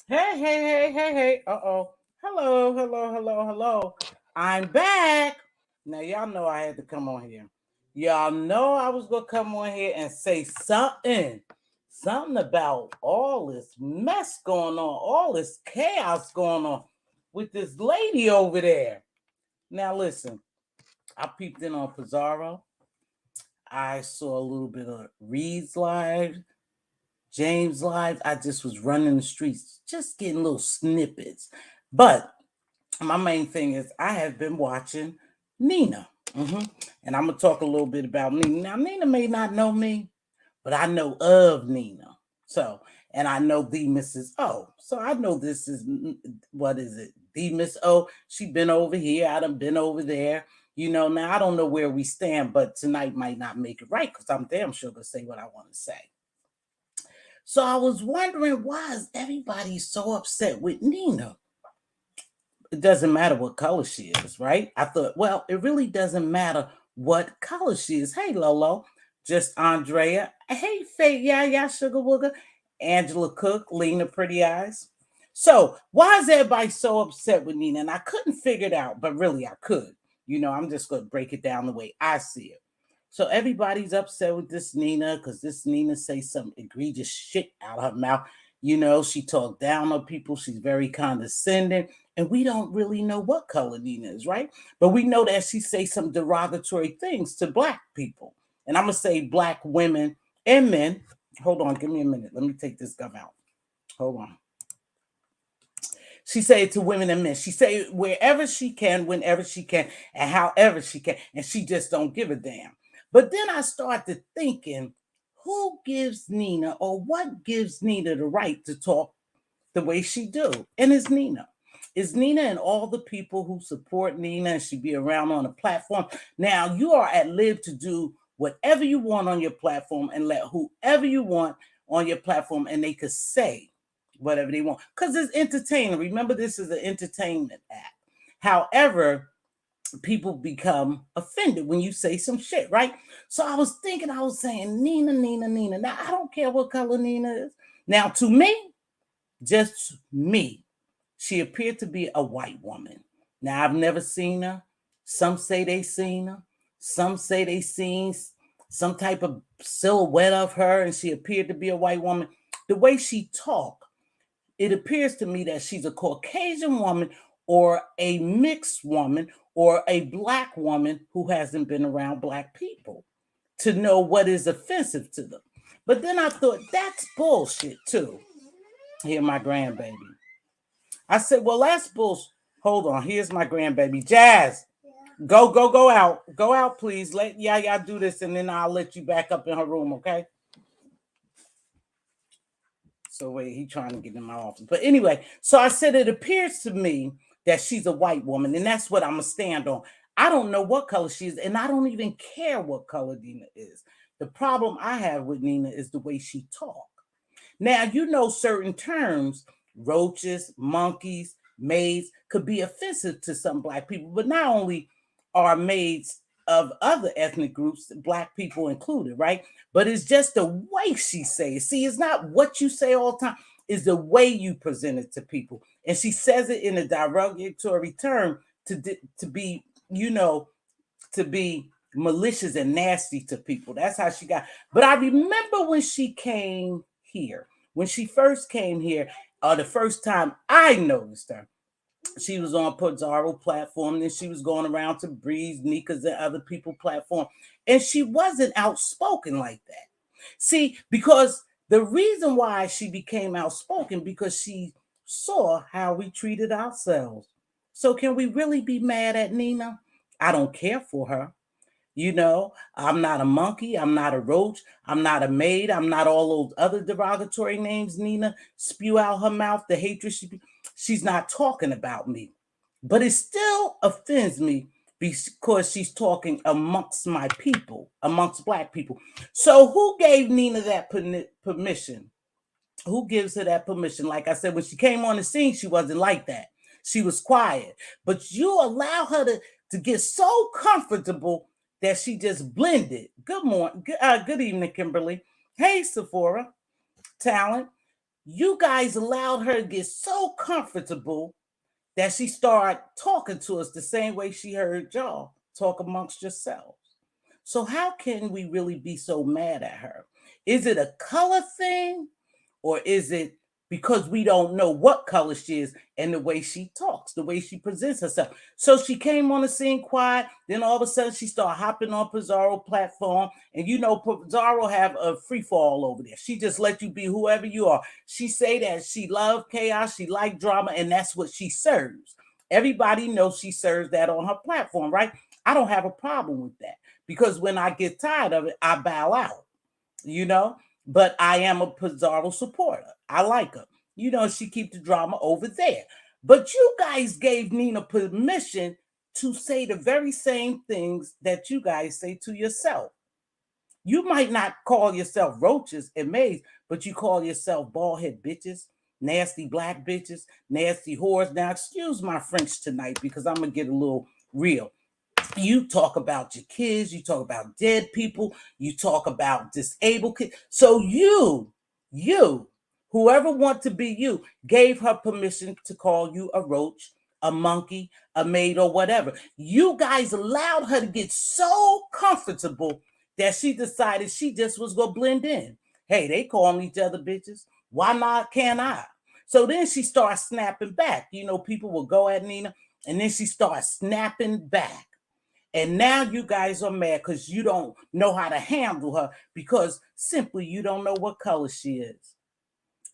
Hey. Hello. I'm back. Now, y'all know I had to come on here. Y'all know I was going to come on here and say something about all this mess going on, all this chaos going on with this lady over there. Now, listen, I peeped in on Pizarro. I saw a little bit of Reed's live, James live. I just was running the streets, just getting little snippets. But my main thing is I have been watching Nina. And I'm going to talk a little bit about Nina. Now, Nina may not know me, but I know of Nina. So, and I know the Mrs. O. So I know this is, what is it? The Miss O. She been over here. I done been over there. You know, now I don't know where we stand, but tonight might not make it right because I'm damn sure going to say what I want to say. So I was wondering, why is everybody so upset with Nina? It doesn't matter what color she is, right? I thought, well, it really doesn't matter what color she is. Hey, Lolo, just Andrea. Hey, Faye, yeah, Sugar Wooger, Angela Cook, Lena Pretty Eyes. So why is everybody so upset with Nina? And I couldn't figure it out, but really I could. You know, I'm just going to break it down the way I see it. So everybody's upset with this Nina because this Nina say some egregious shit out of her mouth. You know, she talked down on people. She's very condescending. And we don't really know what color Nina is, right? But we know that she say some derogatory things to Black people. And I'm going to say Black women and men. Hold on, give me a minute. Let me take this gum out. Hold on. She say it to women and men. She say it wherever she can, whenever she can, and however she can. And she just don't give a damn. But then I started thinking, who gives Nina or what gives Nina the right to talk the way she do? And it's Nina. It's Nina and all the people who support Nina and she be around on a platform. Now, you are at lib to do whatever you want on your platform and let whoever you want on your platform and they could say whatever they want. Because it's entertaining. Remember, this is an entertainment act. However, people become offended when you say some shit, right? So I was saying, Nina. Now, I don't care what color Nina is. Now, to me, just me, she appeared to be a white woman. Now, I've never seen her. Some say they seen her. Some say they seen some type of silhouette of her, and she appeared to be a white woman. The way she talked, it appears to me that she's a Caucasian woman or a mixed woman or a black woman who hasn't been around black people to know what is offensive to them. But then I thought that's bullshit too. Here, my grandbaby. I said, well, that's bullshit. Hold on. Here's my grandbaby. Jazz, go out. Go out, please. Let Yaya do this, and then I'll let you back up in her room, okay? So wait, he trying to get in my office. But anyway, so I said it appears to me that she's a white woman, and that's what I'm gonna stand on. I don't know what color she is, and I don't even care what color Nina is. The problem I have with Nina is the way she talks. Now, you know, certain terms, roaches, monkeys, maids, could be offensive to some black people, but not only are maids of other ethnic groups, black people included, right? But it's just the way she says. See, it's not what you say all the time, it's the way you present it to people. And she says it in a derogatory term to be, you know, to be malicious and nasty to people. That's how she got. But I remember when she came here, when she first came here, the first time I noticed her, she was on Pizarro platform, then she was going around to Breeze, Nika's, and other people platform, and she wasn't outspoken like that. See, because the reason why she became outspoken because she saw how we treated ourselves. So can we really be mad at Nina? I don't care for her. You know, I'm not a monkey. I'm not a roach. I'm not a maid. I'm not all those other derogatory names Nina spew out her mouth, the hatred she's not talking about me. But it still offends me because she's talking amongst my people, amongst black people. So who gave Nina that permission? Who gives her that permission? Like I said, when she came on the scene, she wasn't like that. She was quiet. But you allow her to get so comfortable that she just blended. Good morning. Good evening, Kimberly. Hey, Sephora. Talent. You guys allowed her to get so comfortable that she started talking to us the same way she heard y'all talk amongst yourselves. So how can we really be so mad at her? Is it a color thing? Or is it because we don't know what color she is and the way she talks, the way she presents herself? So she came on the scene quiet, then all of a sudden she started hopping on Pizarro platform. And you know, Pizarro have a free fall over there. She just let you be whoever you are. She say that she love chaos, she like drama, and that's what she serves. Everybody knows she serves that on her platform, right? I don't have a problem with that because when I get tired of it, I bow out, you know? But I am a Pizarro supporter. I like her. You know, she keep the drama over there. But you guys gave Nina permission to say the very same things that you guys say to yourself. You might not call yourself roaches and maids, but you call yourself bald head bitches, nasty black bitches, nasty whores. Now, excuse my French tonight because I'm going to get a little real. You talk about your kids, you talk about dead people, you talk about disabled kids. So you, whoever want to be you, gave her permission to call you a roach, a monkey, a maid, or whatever. You guys allowed her to get so comfortable that she decided she just was gonna blend in. Hey, they calling each other bitches. Why not? Can't I? So then she starts snapping back. You know, people will go at Nina, and then she starts snapping back. And now you guys are mad because you don't know how to handle her because simply you don't know what color she is.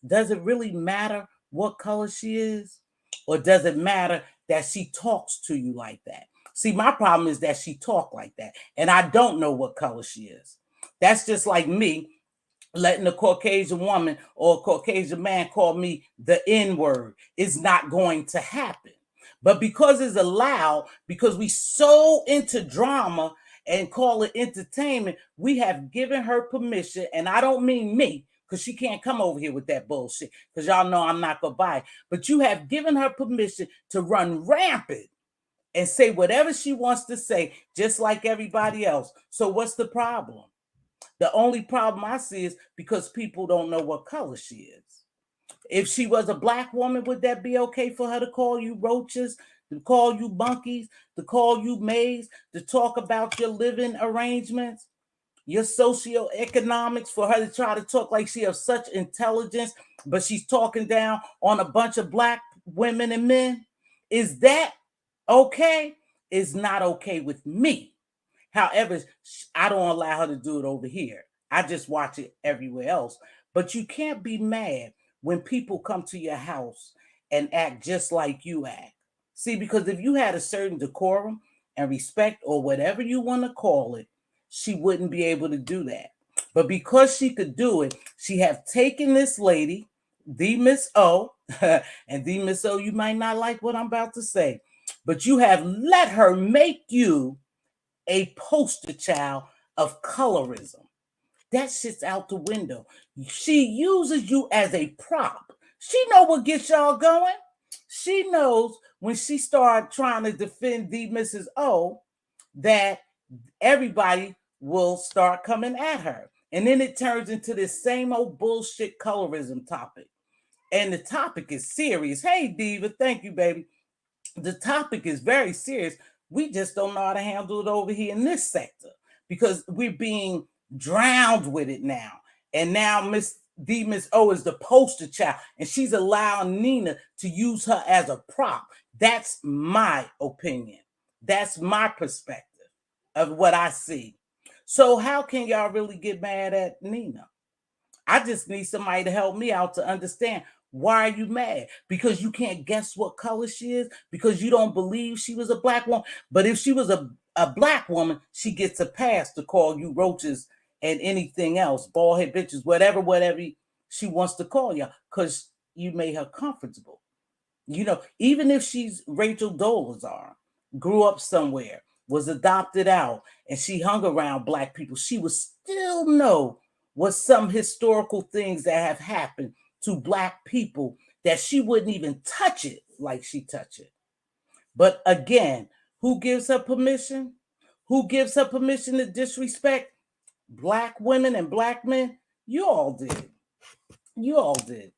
Does it really matter what color she is? Or does it matter that she talks to you like that? See, my problem is that she talk like that. And I don't know what color she is. That's just like me letting a Caucasian woman or a Caucasian man call me the N word. It's not going to happen. But because it's allowed, because we so into drama and call it entertainment, we have given her permission. And I don't mean me, because she can't come over here with that bullshit, because y'all know I'm not going to buy it. But you have given her permission to run rampant and say whatever she wants to say, just like everybody else. So what's the problem? The only problem I see is because people don't know what color she is. If she was a black woman, would that be okay for her to call you roaches, to call you monkeys, to call you maids, to talk about your living arrangements, your socioeconomics, for her to try to talk like she has such intelligence, but she's talking down on a bunch of black women and men? Is that okay? It's not okay with me. However, I don't allow her to do it over here. I just watch it everywhere else. But you can't be mad when people come to your house and act just like you act. See, because if you had a certain decorum and respect or whatever you want to call it, she wouldn't be able to do that. But because she could do it, she have taken this lady, the Miss O, and the Miss O, you might not like what I'm about to say, but you have let her make you a poster child of colorism. That shit's out the window. She uses you as a prop. She know what gets y'all going. She knows when she started trying to defend the Mrs. O that everybody will start coming at her. And then it turns into this same old bullshit colorism topic. And the topic is serious. Hey, Diva, thank you, baby. The topic is very serious. We just don't know how to handle it over here in this sector because we're being drowned with it now. And now Miss O is the poster child, and she's allowing Nina to use her as a prop. That's my opinion. That's my perspective of what I see. So how can y'all really get mad at Nina? I just need somebody to help me out to understand, why are you mad? Because you can't guess what color she is? Because you don't believe she was a black woman? But if she was a black woman, she gets a pass to call you roaches and anything else, bald head bitches, whatever she wants to call you, because you made her comfortable. You know, even if she's Rachel Dolezal, grew up somewhere, was adopted out, and she hung around black people, she would still know what some historical things that have happened to black people that she wouldn't even touch it like she touched it. But again, who gives her permission? Who gives her permission to disrespect black women and black men? You all did. You all did.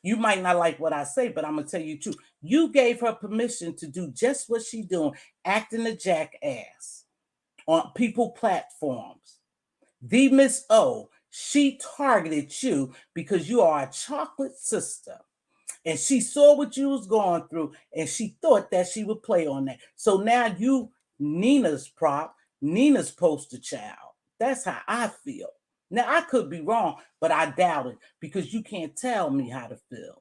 You might not like what I say, but I'm gonna tell you too. You gave her permission to do just what she's doing, acting a jackass on people platforms. The Miss O, she targeted you because you are a chocolate sister. And she saw what you was going through, and she thought that she would play on that. So now you Nina's prop, Nina's poster child. That's how I feel. Now I could be wrong, but I doubt it because you can't tell me how to feel.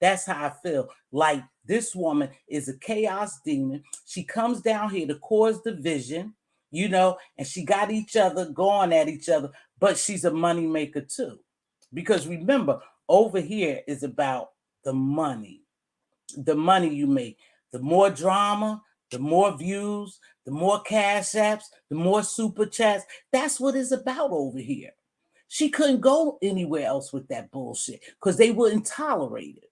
That's how I feel. Like this woman is a chaos demon. She comes down here to cause division, you know, and she got each other going at each other, but she's a moneymaker too. Because remember, over here is about the money you make. The more drama, the more views, the more cash apps, the more super chats. That's what it's about over here. She couldn't go anywhere else with that bullshit because they wouldn't tolerate it,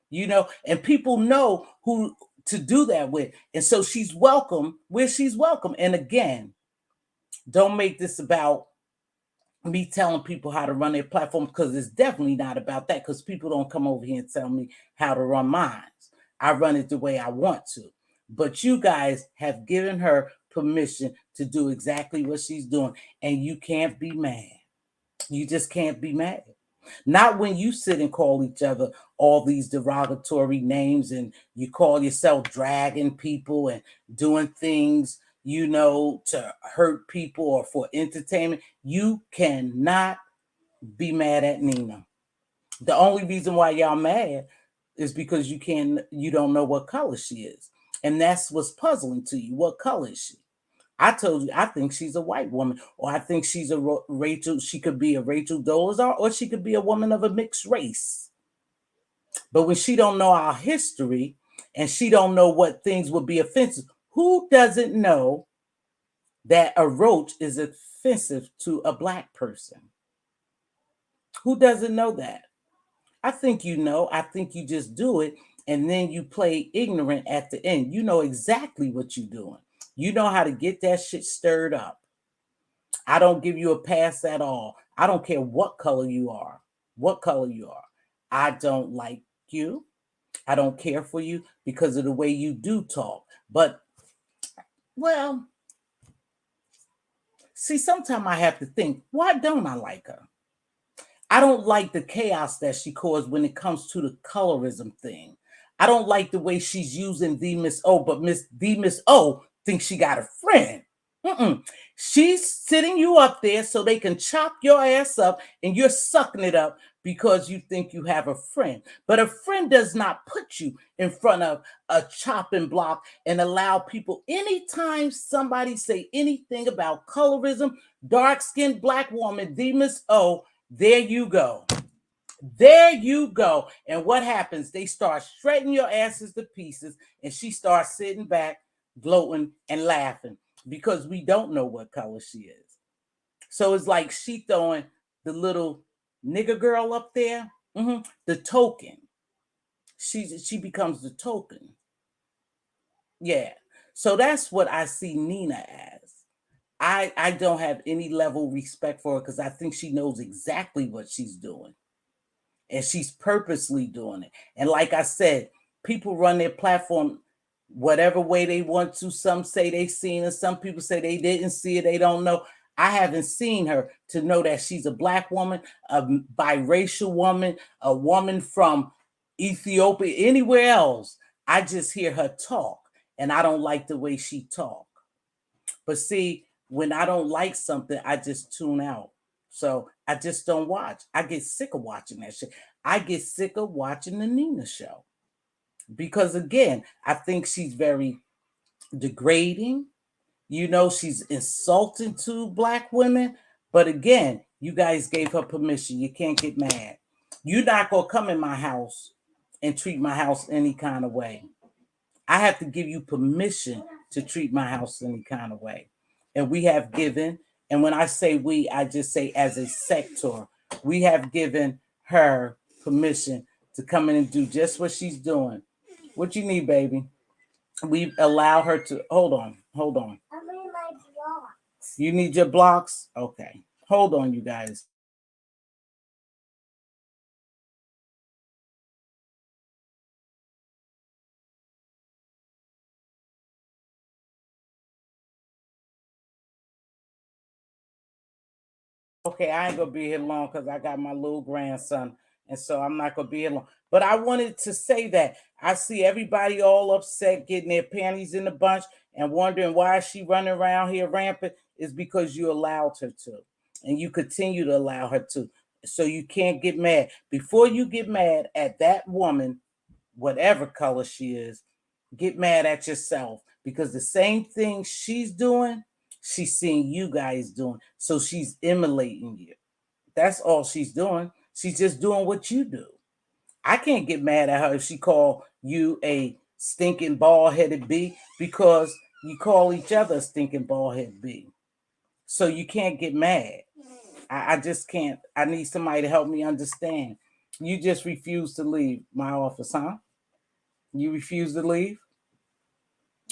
you know, and people know who to do that with. And so she's welcome where she's welcome. And again, don't make this about me telling people how to run their platforms, because it's definitely not about that, because people don't come over here and tell me how to run mine. I run it the way I want to. But you guys have given her permission to do exactly what she's doing, and you can't be mad. You just can't be mad. Not when you sit and call each other all these derogatory names and you call yourself dragging people and doing things, you know, to hurt people or for entertainment. You cannot be mad at Nina. The only reason why y'all mad is because you don't know what color she is. And that's what's puzzling to you. What color is she? I told you, I think she's a white woman, or I think she's a Rachel. She could be a Rachel Dolezal, or she could be a woman of a mixed race. But when she don't know our history and she don't know what things would be offensive, who doesn't know that a roach is offensive to a black person? Who doesn't know that? I think you know. I think you just do it, and then you play ignorant at the end. You know exactly what you're doing. You know how to get that shit stirred up. I don't give you a pass at all. I don't care what color you are. What color you are. I don't like you. I don't care for you because of the way you do talk. But, well, see, sometimes I have to think, why don't I like her? I don't like the chaos that she caused when it comes to the colorism thing. I don't like the way she's using the Miss O, but Miss O thinks she got a friend. Mm-mm. She's sitting you up there so they can chop your ass up and you're sucking it up because you think you have a friend. But a friend does not put you in front of a chopping block and allow people, anytime somebody say anything about colorism, dark-skinned black woman, the Miss O, there you go. There you go. And what happens? They start shredding your asses to pieces, and she starts sitting back, gloating and laughing because we don't know what color she is. So it's like she throwing the little nigger girl up there, the token. She becomes the token. Yeah. So that's what I see Nina as. I don't have any level of respect for her because I think she knows exactly what she's doing. And she's purposely doing it. And like I said, people run their platform whatever way they want to. Some say they seen it. Some people say they didn't see it. They don't know. I haven't seen her to know that she's a black woman, a biracial woman, a woman from Ethiopia, anywhere else. I just hear her talk, and I don't like the way she talk. But see, when I don't like something, I just tune out. So I just don't watch. I get sick of watching that shit. I get sick of watching the Nina show because, again, I think she's very degrading. You know, she's insulting to black women. But again, you guys gave her permission. You can't get mad. You're not going to come in my house and treat my house any kind of way. I have to give you permission to treat my house any kind of way. And we have given, and when I say we, I just say as a sector, we have given her permission to come in and do just what she's doing. What you need, baby? We allow her to hold on. I need my blocks. You need your blocks? Okay. Hold on, you guys. Okay, I ain't gonna be here long because I got my little grandson, and so I'm not gonna be here long. But I wanted to say that I see everybody all upset, getting their panties in a bunch, and wondering why she running around here rampant. Is because you allowed her to, and you continue to allow her to. So you can't get mad. Before you get mad at that woman, whatever color she is, get mad at yourself because the same thing she's doing, she's seeing you guys doing. So she's emulating you. That's all she's doing. She's just doing what you do. I can't get mad at her if she call you a stinking bald-headed bee because you call each other a stinking bald-headed bee. So you can't get mad. I just can't. I need somebody to help me understand. You just refuse to leave my office, huh? You refuse to leave?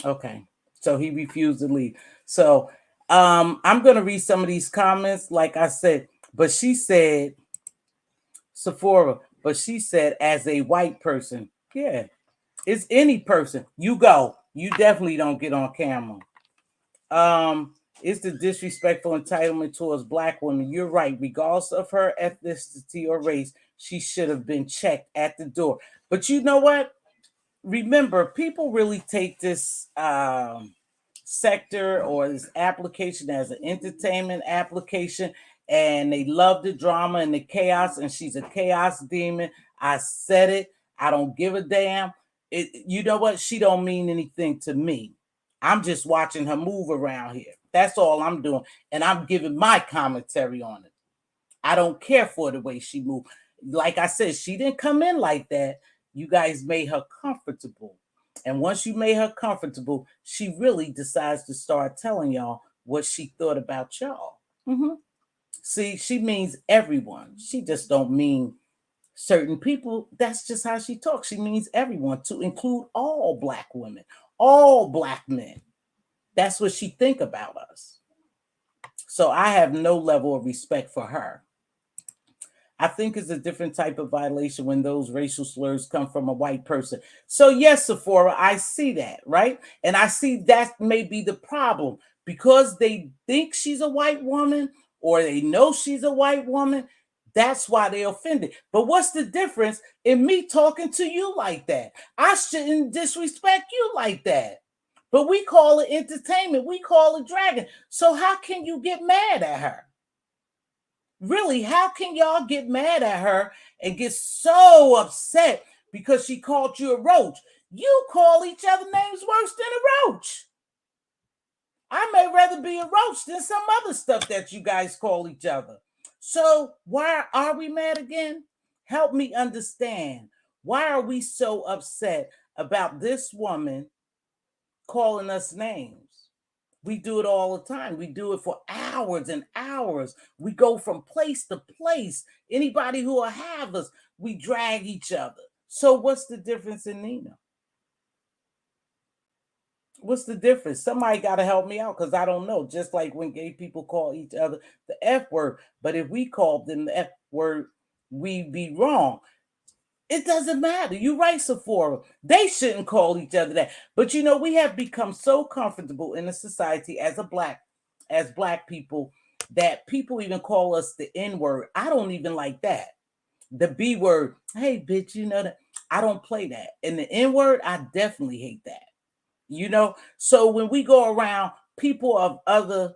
Okay. So he refused to leave. So I'm gonna read some of these comments, like I said, but she said, Sephora, but she said, as a white person, yeah, it's any person. You go, you definitely don't get on camera. It's the disrespectful entitlement towards black women. You're right, regardless of her ethnicity or race, she should have been checked at the door. But you know what? Remember, people really take this sector or this application as an entertainment application, and they love the drama and the chaos. And she's a chaos demon. I said it. I don't give a damn. You know what? She don't mean anything to me. I'm just watching her move around here. That's all I'm doing, and I'm giving my commentary on it. I don't care for the way she moved. Like I said, she didn't come in like that. You guys made her comfortable. And once you made her comfortable, she really decides to start telling y'all what she thought about y'all. Mm-hmm. See, she means everyone. She just don't mean certain people. That's just how she talks. She means everyone, to include all black women, all black men. That's what she think about us. So I have no level of respect for her. I think it's a different type of violation when those racial slurs come from a white person. So yes, Sephora, I see that, right? And I see that may be the problem because they think she's a white woman or they know she's a white woman. That's why they're offended. But what's the difference in me talking to you like that? I shouldn't disrespect you like that. But we call it entertainment. We call it dragging. So how can you get mad at her? Really, how can y'all get mad at her and get so upset because she called you a roach? You call each other names worse than a roach. I may rather be a roach than some other stuff that you guys call each other. So why are we mad again? Help me understand. Why are we so upset about this woman calling us names? We do it all the time. We do it for hours and hours. We go from place to place. Anybody who will have us, we drag each other. So what's the difference in Nina? What's the difference? Somebody got to help me out because I don't know. Just like when gay people call each other the F word, but if we called them the F word, we'd be wrong. It doesn't matter. You right, Sephora. They shouldn't call each other that. But you know, we have become so comfortable in a society as black people that people even call us the N word. I don't even like that. The B word. Hey, bitch, you know that. I don't play that. And the N word, I definitely hate that. You know, so when we go around people of other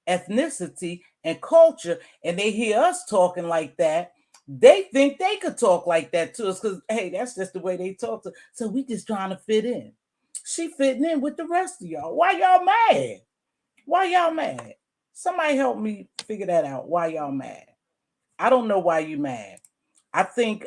ethnicity and culture and they hear us talking like that, they think they could talk like that to us because hey, that's just the way they talk to. So we just trying to fit in. She fitting in with the rest of y'all. Why y'all mad? Why y'all mad? Somebody help me figure that out. Why y'all mad? I don't know why you mad. I think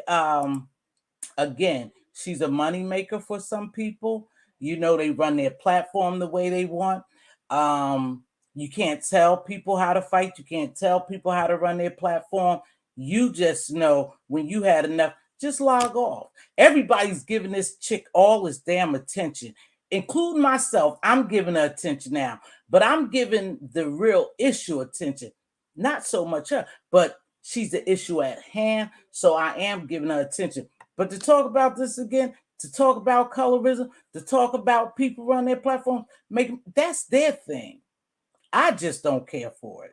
again, she's a money maker for some people. You know, they run their platform the way they want. You can't tell people how to fight. You can't tell people how to run their platform. You just know when you had enough, just log off. Everybody's giving this chick all this damn attention, including myself. I'm giving her attention now, but I'm giving the real issue attention. Not so much her, but she's the issue at hand. So I am giving her attention. But to talk about this again, to talk about colorism, to talk about people run their platforms, that's their thing. I just don't care for it.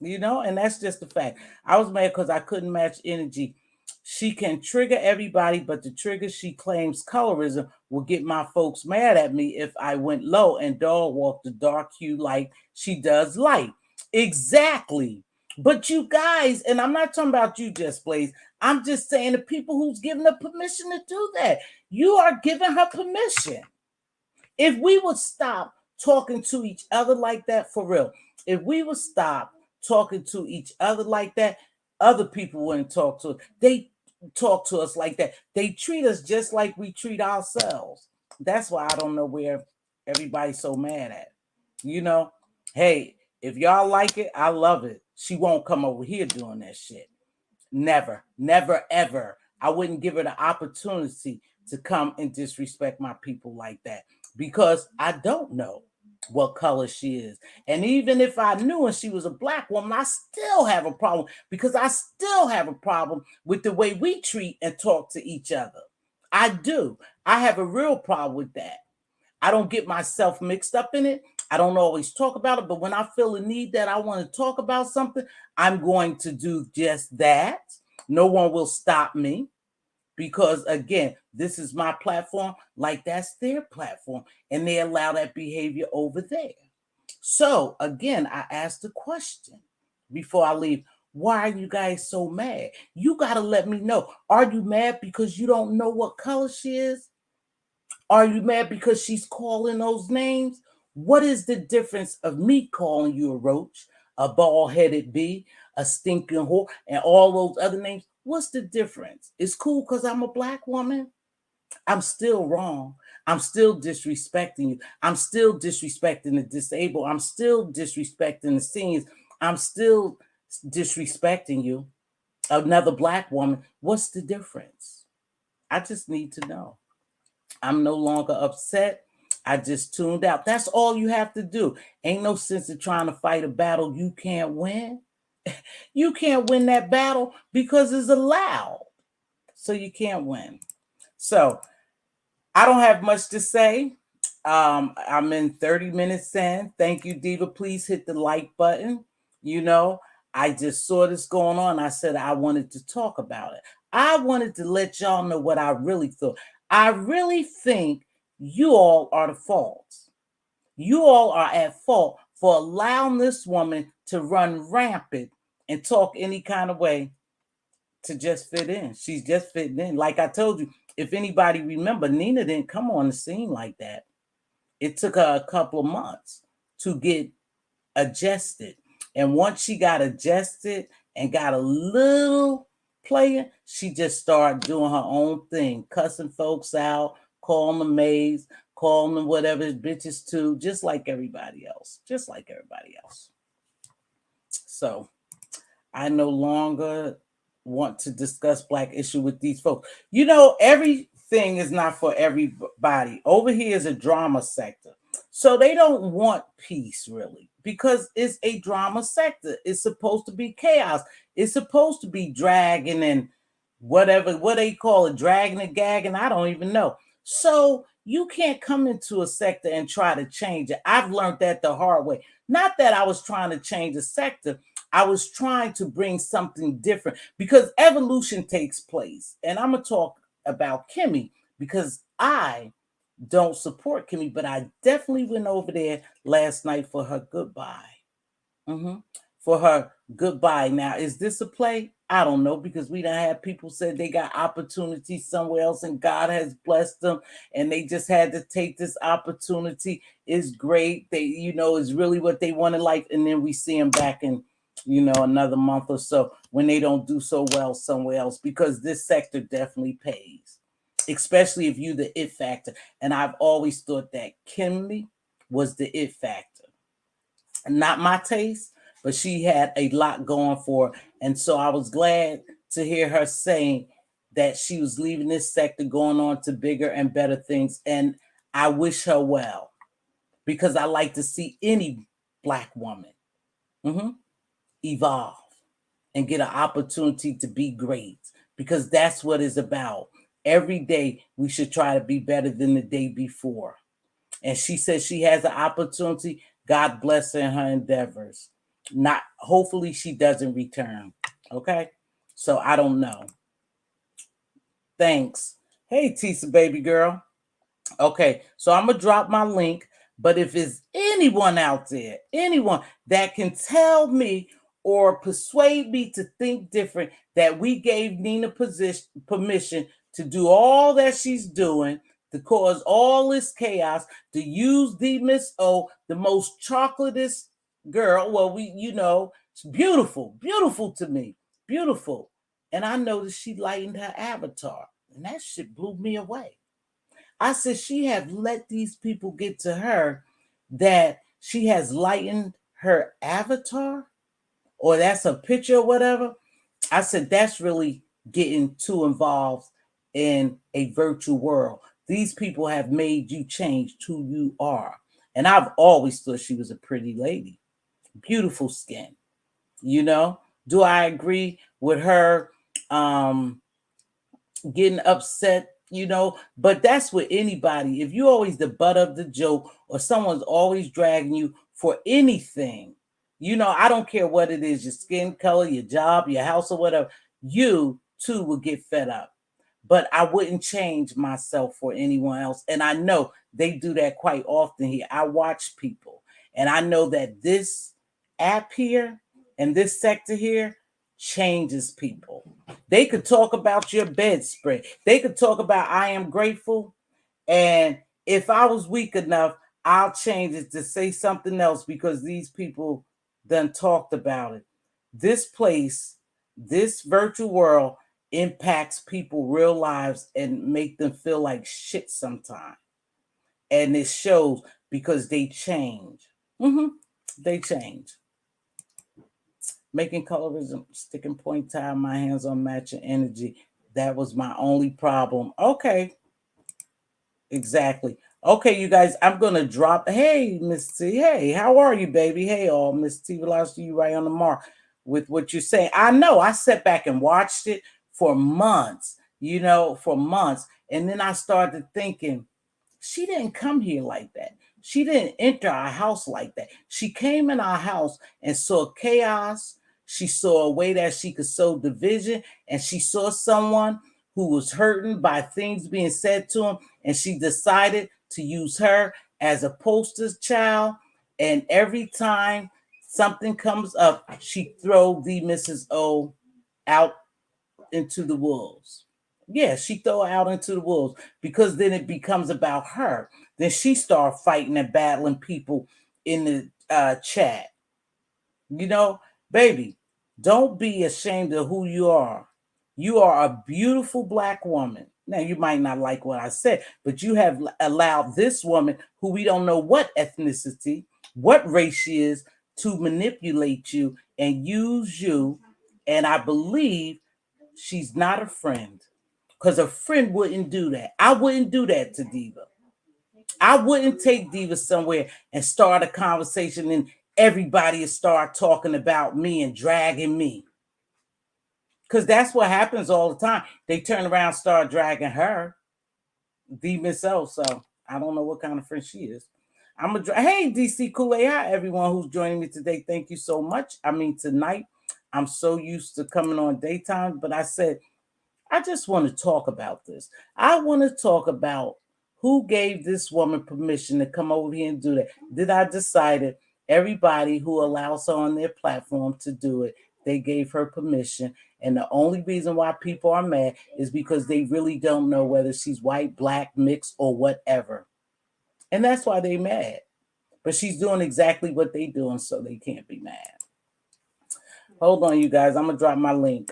You know, and that's just the fact. I was mad because I couldn't match energy. She can trigger everybody, but the trigger she claims colorism will get my folks mad at me if I went low and dog walked the dark hue like she does light. Exactly. But you guys, and I'm not talking about you, Just Blaze. I'm just saying the people who's giving her permission to do that. You are giving her permission. If we would stop talking to each other like that, for real, if we would stop talking to each other like that, other people wouldn't talk to us. They talk to us like that. They treat us just like we treat ourselves. That's why I don't know where everybody's so mad at. You know, hey, if y'all like it, I love it. She won't come over here doing that shit. Never, never, ever. I wouldn't give her the opportunity to come and disrespect my people like that because I don't know what color she is. And even if I knew and she was a black woman, I still have a problem because I still have a problem with the way we treat and talk to each other. I do. I have a real problem with that. I don't get myself mixed up in it. I don't always talk about it, but when I feel a need that I want to talk about something, I'm going to do just that. No one will stop me because, again, this is my platform, like that's their platform, and they allow that behavior over there. So, again, I asked the question before I leave. Why are you guys so mad? You got to let me know. Are you mad because you don't know what color she is? Are you mad because she's calling those names? What is the difference of me calling you a roach, a bald-headed bee, a stinking whore, and all those other names? What's the difference? It's cool because I'm a black woman. I'm still wrong. I'm still disrespecting you. I'm still disrespecting the disabled. I'm still disrespecting the seniors. I'm still disrespecting you. Another black woman. What's the difference? I just need to know. I'm no longer upset. I just tuned out. That's all you have to do. Ain't no sense in trying to fight a battle you can't win. You can't win that battle because it's allowed. So you can't win. So I don't have much to say. I'm in 30 minutes in. Thank you, Diva. Please hit the like button. You know, I just saw this going on. I said I wanted to talk about it. I wanted to let y'all know what I really thought. I really think you all are the faults. You all are at fault for allowing this woman to run rampant and talk any kind of way to just fit in. She's just fitting in. Like I told you, if anybody remember, Nina didn't come on the scene like that. It took her a couple of months to get adjusted. And once she got adjusted and got a little player, she just started doing her own thing, cussing folks out, calling them maids, calling them whatever bitches too, just like everybody else. Just like everybody else. So I no longer want to discuss black issue with these folks. You know, everything is not for everybody. Over here is a drama sector. So they don't want peace really because it's a drama sector. It's supposed to be chaos. It's supposed to be dragging and whatever, what they call it, dragging and gagging. I don't even know. So you can't come into a sector and try to change it. I've learned that the hard way. Not that I was trying to change the sector. I was trying to bring something different because evolution takes place. And I'm going to talk about Kimmy because I don't support Kimmy, but I definitely went over there last night for her goodbye. For her goodbye. Now, is this a play? I don't know because we don't have people said they got opportunities somewhere else and God has blessed them and they just had to take this opportunity. It's great. They, is really what they want in life. And then we see them back in, another month or so when they don't do so well somewhere else because this sector definitely pays, especially if you the it factor. And I've always thought that Kimmy was the it factor. Not my taste, but she had a lot going for her. And so I was glad to hear her saying that she was leaving this sector, going on to bigger and better things. And I wish her well because I like to see any Black woman evolve and get an opportunity to be great because that's what it's about. Every day we should try to be better than the day before. And she says she has an opportunity. God bless her in her endeavors. Not hopefully she doesn't return. Okay. So I don't know. Thanks. Hey, Tisa baby girl. Okay, so I'm gonna drop my link. But if it's anyone out there, anyone that can tell me or persuade me to think different, that we gave Nina permission to do all that she's doing, to cause all this chaos, to use the Miss O, the most chocolatest girl. Well, it's beautiful, beautiful to me, beautiful. And I noticed she lightened her avatar, and that shit blew me away. I said she have let these people get to her that she has lightened her avatar, or that's a picture or whatever. I said that's really getting too involved in a virtual world. These people have made you change who you are. And I've always thought she was a pretty lady. Beautiful skin. Do I agree with her getting upset? But that's with anybody. If you're always the butt of the joke or someone's always dragging you for anything, I don't care what it is, your skin color, your job, your house, or whatever, you too will get fed up. But I wouldn't change myself for anyone else. And I know they do that quite often here. I watch people and I know that this app here and this sector here changes people. They could talk about your bedspread. They could talk about I am grateful. And if I was weak enough, I'll change it to say something else because these people done talked about it. This place, this virtual world impacts people real lives and make them feel like shit sometimes. And it shows because they change. They change. Making colorism sticking point time, my hands on matching energy. That was my only problem. Okay. Exactly. Okay, you guys, I'm gonna drop. Hey, Miss T. Hey, how are you, baby? Hey, all Mz.Teavalocity, you right on the mark with what you're saying. I know I sat back and watched it for months, for months. And then I started thinking, she didn't come here like that. She didn't enter our house like that. She came in our house and saw chaos. She saw a way that she could sow division, and she saw someone who was hurting by things being said to him, and she decided to use her as a poster child. And every time something comes up, she throw the Mrs. O out into the wolves. Yeah, she throw her out into the wolves because then it becomes about her. Then she start fighting and battling people in the chat. You know, baby, don't be ashamed of who you are. You are a beautiful black woman. Now, you might not like what I said, but you have allowed this woman, who we don't know what ethnicity, what race she is, to manipulate you and use you. And I believe she's not a friend, because a friend wouldn't do that. I wouldn't do that to Diva. I wouldn't take Diva somewhere and start a conversation and everybody would start talking about me and dragging me. Because that's what happens all the time. They turn around and start dragging her, Diva herself. So I don't know what kind of friend she is. Hey, DC Kool-Aid, hi everyone who's joining me today. Thank you so much. I mean, tonight I'm so used to coming on daytime, but I said I just want to talk about this. I want to talk about who gave this woman permission to come over here and do that. Did I decide it? Everybody who allows her on their platform to do it, they gave her permission. And the only reason why people are mad is because they really don't know whether she's white, black, mixed, or whatever. And that's why they mad. But she's doing exactly what they doing, so they can't be mad. Hold on, you guys. I'm going to drop my link.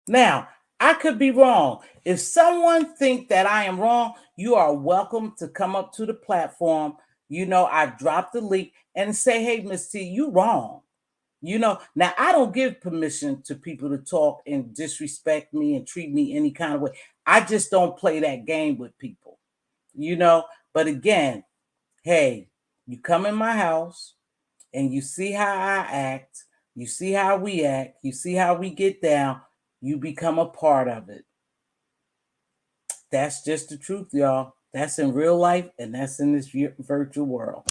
Now, I could be wrong. If someone think that I am wrong, you are welcome to come up to the platform. You know, I dropped the link and say, hey, Miss T, you wrong. You know, now I don't give permission to people to talk and disrespect me and treat me any kind of way. I just don't play that game with people, you know. But again, hey, you come in my house and you see how I act, you see how we act, you see how we get down, you become a part of it. That's just the truth, y'all. That's in real life and that's in this virtual world.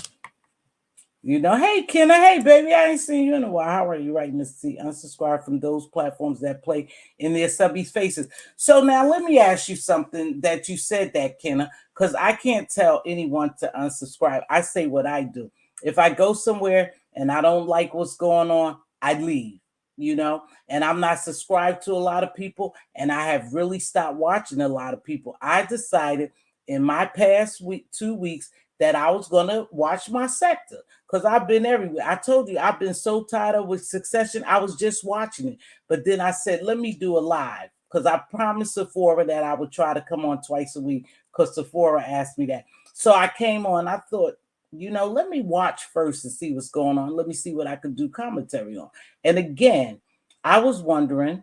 You know, hey, Kenna, hey, baby, I ain't seen you in a while. How are you, right, Miss T? Unsubscribe from those platforms that play in their subbies' faces. So now let me ask you something that you said that, Kenna, because I can't tell anyone to unsubscribe. I say what I do. If I go somewhere and I don't like what's going on, I leave, you know, and I'm not subscribed to a lot of people, and I have really stopped watching a lot of people. I decided in my past week, 2 weeks, that I was going to watch my sector because I've been everywhere. I told you I've been so tired of with Succession. I was just watching it. But then I said, let me do a live because I promised Sephora that I would try to come on twice a week because Sephora asked me that. So I came on. I thought, you know, let me watch first and see what's going on. Let me see what I could do commentary on. And again, I was wondering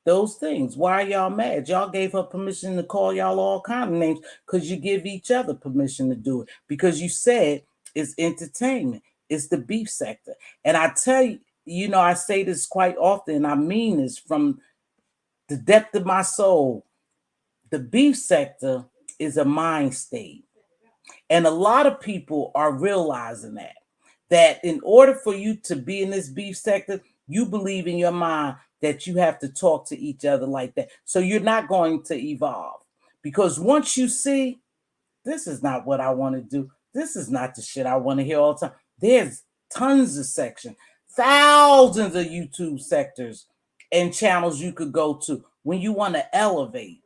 those things. Why are y'all mad? Y'all gave her permission to call y'all all kind of names because you give each other permission to do it because you said it's entertainment. It's the beef sector. And I tell you, you know, I say this quite often, and I mean this from the depth of my soul. The beef sector is a mind state. And a lot of people are realizing that in order for you to be in this beef sector, you believe in your mind that you have to talk to each other like that. So you're not going to evolve because once you see this is not what I want to do, this is not the shit I want to hear all the time. There's tons of sections, thousands of YouTube sectors and channels you could go to when you want to elevate.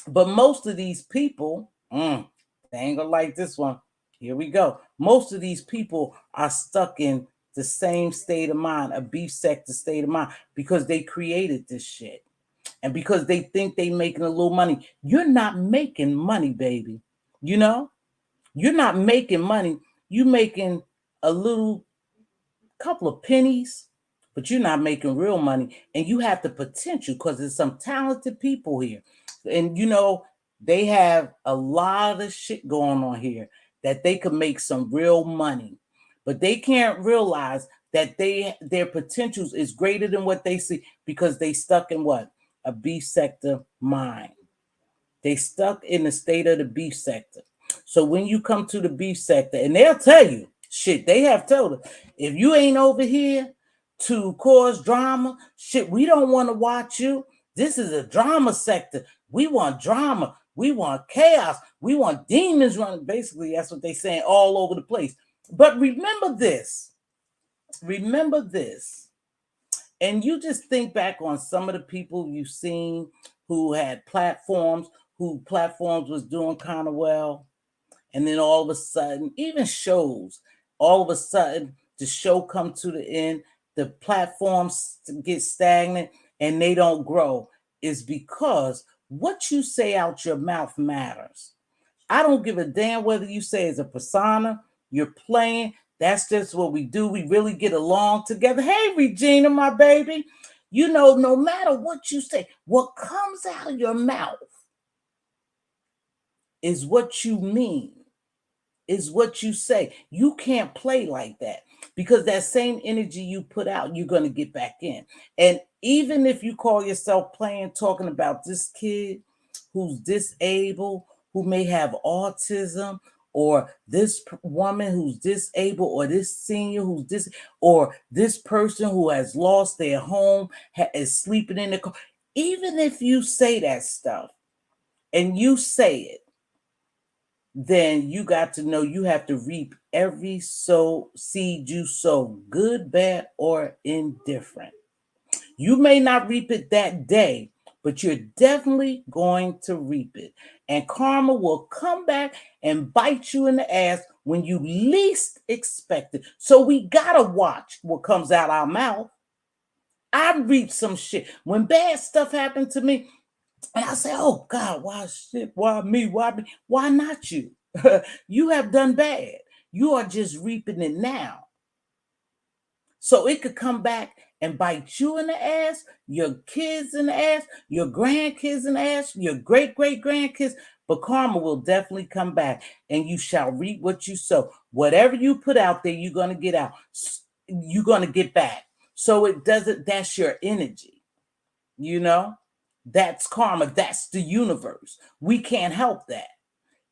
But most of these people, they ain't gonna like this one. Here we go. Most of these people are stuck in the same state of mind, a beef sector state of mind, because they created this shit. And because they think they making a little money. You're not making money, baby. You know? You're not making money. You making a little couple of pennies, but you're not making real money. And you have the potential because there's some talented people here. And you know, they have a lot of shit going on here that they could make some real money. but they can't realize that their potentials is greater than what they see because they stuck in what? A beef sector mind. They stuck in the state of the beef sector. So when you come to the beef sector, and they'll tell you, shit, they have told us, if you ain't over here to cause drama, shit, we don't want to watch you. This is a drama sector. We want drama. We want chaos. We want demons running. Basically, that's what they're saying all over the place. But remember this. Remember this. And you just think back on some of the people you've seen who had platforms, who platforms was doing kind of well. And then all of a sudden, even shows, all of a sudden, the show come to the end, the platforms get stagnant and they don't grow. Is because what you say out your mouth matters. I don't give a damn whether you say it's a persona, you're playing. That's just what we do. We really get along together. Hey, Regina, my baby. You know, no matter what you say, what comes out of your mouth is what you mean, is what you say. You can't play like that because that same energy you put out, you're going to get back in. And even if you call yourself playing, talking about this kid who's disabled, who may have autism, or this woman who's disabled, or this senior who's or this person who has lost their home, is sleeping in the car. Even if you say that stuff and you say it, then you got to know you have to reap every seed you sow, good, bad, or indifferent. You may not reap it that day, but you're definitely going to reap it. And karma will come back and bite you in the ass when you least expect it. So we gotta watch what comes out our mouth. I reap some shit. When bad stuff happened to me, and I say, oh God, why shit? Why me? Why me? Why not you? You have done bad. You are just reaping it now. So it could come back and bite you in the ass, your kids in the ass, your grandkids in the ass, your great grandkids. But karma will definitely come back and you shall reap what you sow. Whatever you put out there, you're going to get out. You're going to get back. So it doesn't, that's your energy. You know, that's karma. That's the universe. We can't help that.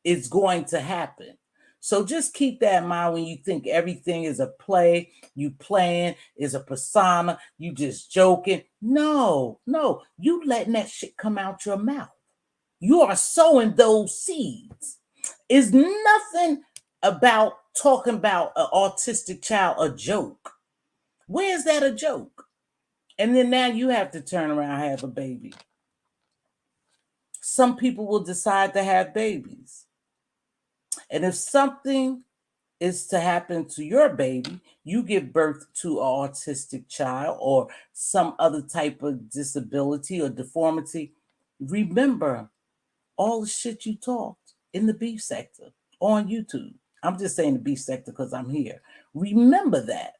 It's going to happen. So just keep that in mind when you think everything is a play, you playing, is a persona, you just joking. No, you letting that shit come out your mouth. You are sowing those seeds. It's nothing about talking about an autistic child a joke. Where's that a joke? And then now you have to turn around and have a baby. Some people will decide to have babies. And if something is to happen to your baby, you give birth to an autistic child or some other type of disability or deformity, remember all the shit you talked in the beef sector on YouTube. I'm just saying the beef sector because I'm here. Remember that.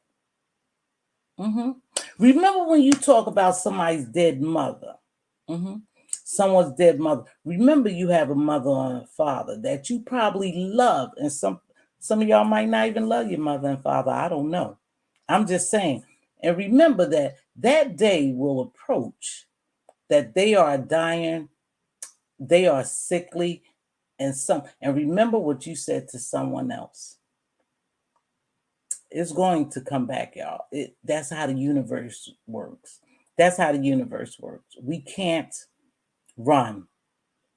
Remember when you talk about somebody's dead mother, someone's dead mother. Remember you have a mother and a father that you probably love, and some of y'all might not even love your mother and father. I don't know. I'm just saying. And remember that that day will approach, that they are dying, they are sickly, and remember what you said to someone else. It's going to come back, y'all. That's how the universe works. That's how the universe works. We can't run.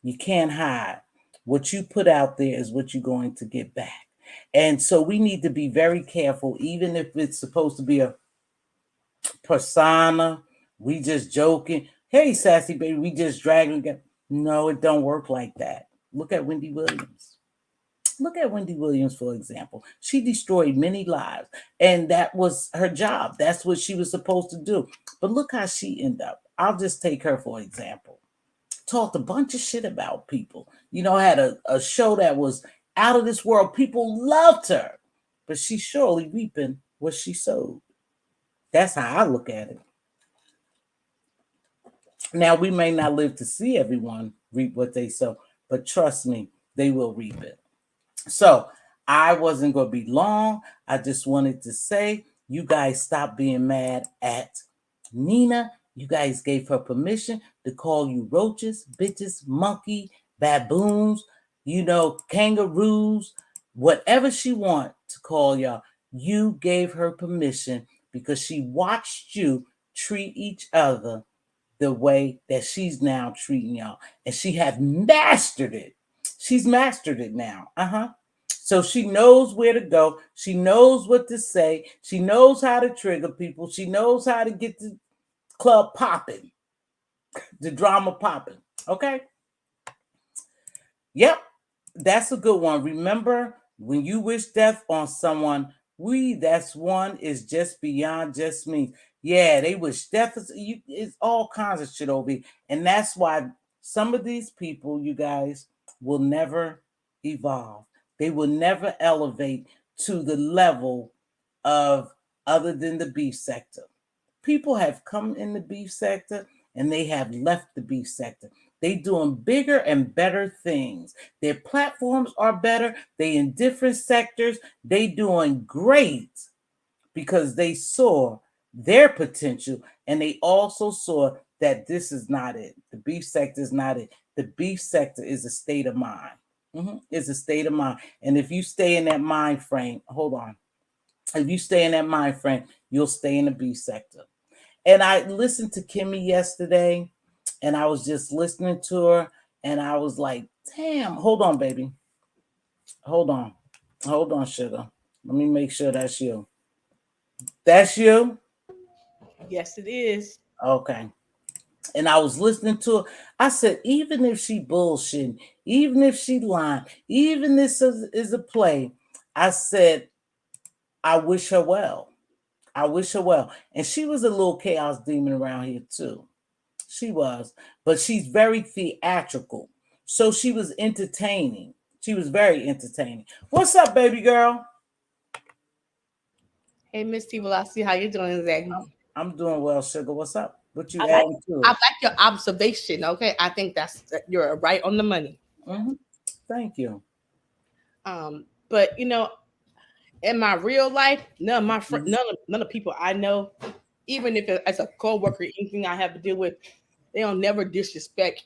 You can't hide. What you put out there is what you're going to get back. And so we need to be very careful, even if it's supposed to be a persona, we just joking. Hey, sassy baby, we just dragging. No, it don't work like that. Look at Wendy Williams. Look at Wendy Williams, for example. She destroyed many lives, and that was her job. That's what she was supposed to do. But look how she ended up. I'll just take her for example. Talked a bunch of shit about people. You know, had a show that was out of this world. People loved her, but she's surely reaping what she sowed. That's how I look at it. Now, we may not live to see everyone reap what they sow, but trust me, they will reap it. So I wasn't going to be long. I just wanted to say, you guys stop being mad at Nina. You guys gave her permission to call you roaches, bitches, monkey, baboons, kangaroos, whatever she want to call y'all. You gave her permission because she watched you treat each other the way that she's now treating y'all. And she has mastered it. She's mastered it now. So she knows where to go. She knows what to say. She knows how to trigger people. She knows how to get the club popping, the drama popping. Okay? Yep, that's a good one. Remember, when you wish death on someone, that's one is just beyond just me. Yeah, they wish death it's all kinds of shit over here. And that's why some of these people, you guys, will never evolve. They will never elevate to the level of other than the beef sector. People have come in the beef sector and they have left the beef sector. They doing bigger and better things. Their platforms are better. They in different sectors. They doing great because they saw their potential and they also saw that this is not it. The beef sector is not it. The beef sector is a state of mind. It's a state of mind. And if you stay in that mind frame, hold on. If you stay in that mind frame, you'll stay in the beef sector. And I listened to Kimmy yesterday, and I was just listening to her, and I was like, damn, hold on, baby. Hold on. Hold on, sugar. Let me make sure that's you. That's you? Yes, it is. Okay. And I was listening to her. I said, even if she bullshitting, even if she lying, even this is a play, I said, I wish her well. I wish her well. And she was a little chaos demon around here too. She was, but she's very theatrical. So she was entertaining. She was very entertaining. What's up, baby girl? Hey, Mz.Teavalocity, how you doing today? I'm doing well, sugar. What's up? What you I like adding to I it? like your observation. Okay, I think you're right on the money. Mm-hmm. Thank you. But in my real life, Mm-hmm. none of people I know, even if as a coworker, anything I have to deal with, they don't never disrespect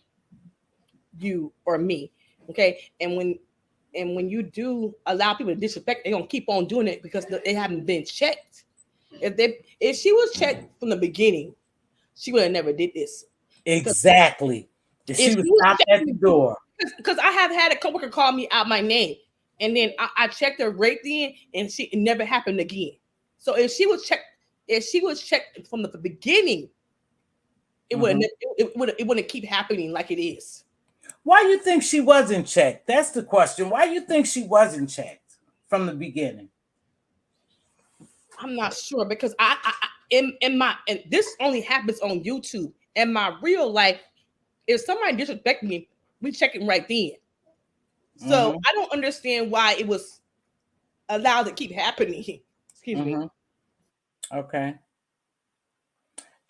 you or me. Okay, and when you do allow people to disrespect, they're gonna keep on doing it because they haven't been checked. If she was checked from the beginning, she would have never did this. Because Exactly. If if she was she was stopped checked at from the the beginning, door. because I have had a coworker call me out my name, and then I checked her right then, and it never happened again. So if she was checked from the beginning, Mm-hmm. it wouldn't keep happening like it is. Why you think she wasn't checked? That's the question. Why you think she wasn't checked from the beginning? I'm not sure because and this only happens on YouTube. In my real life, if somebody disrespect me, we check it right then. So Mm-hmm. I don't understand why it was allowed to keep happening. Excuse me. Mm-hmm. Okay.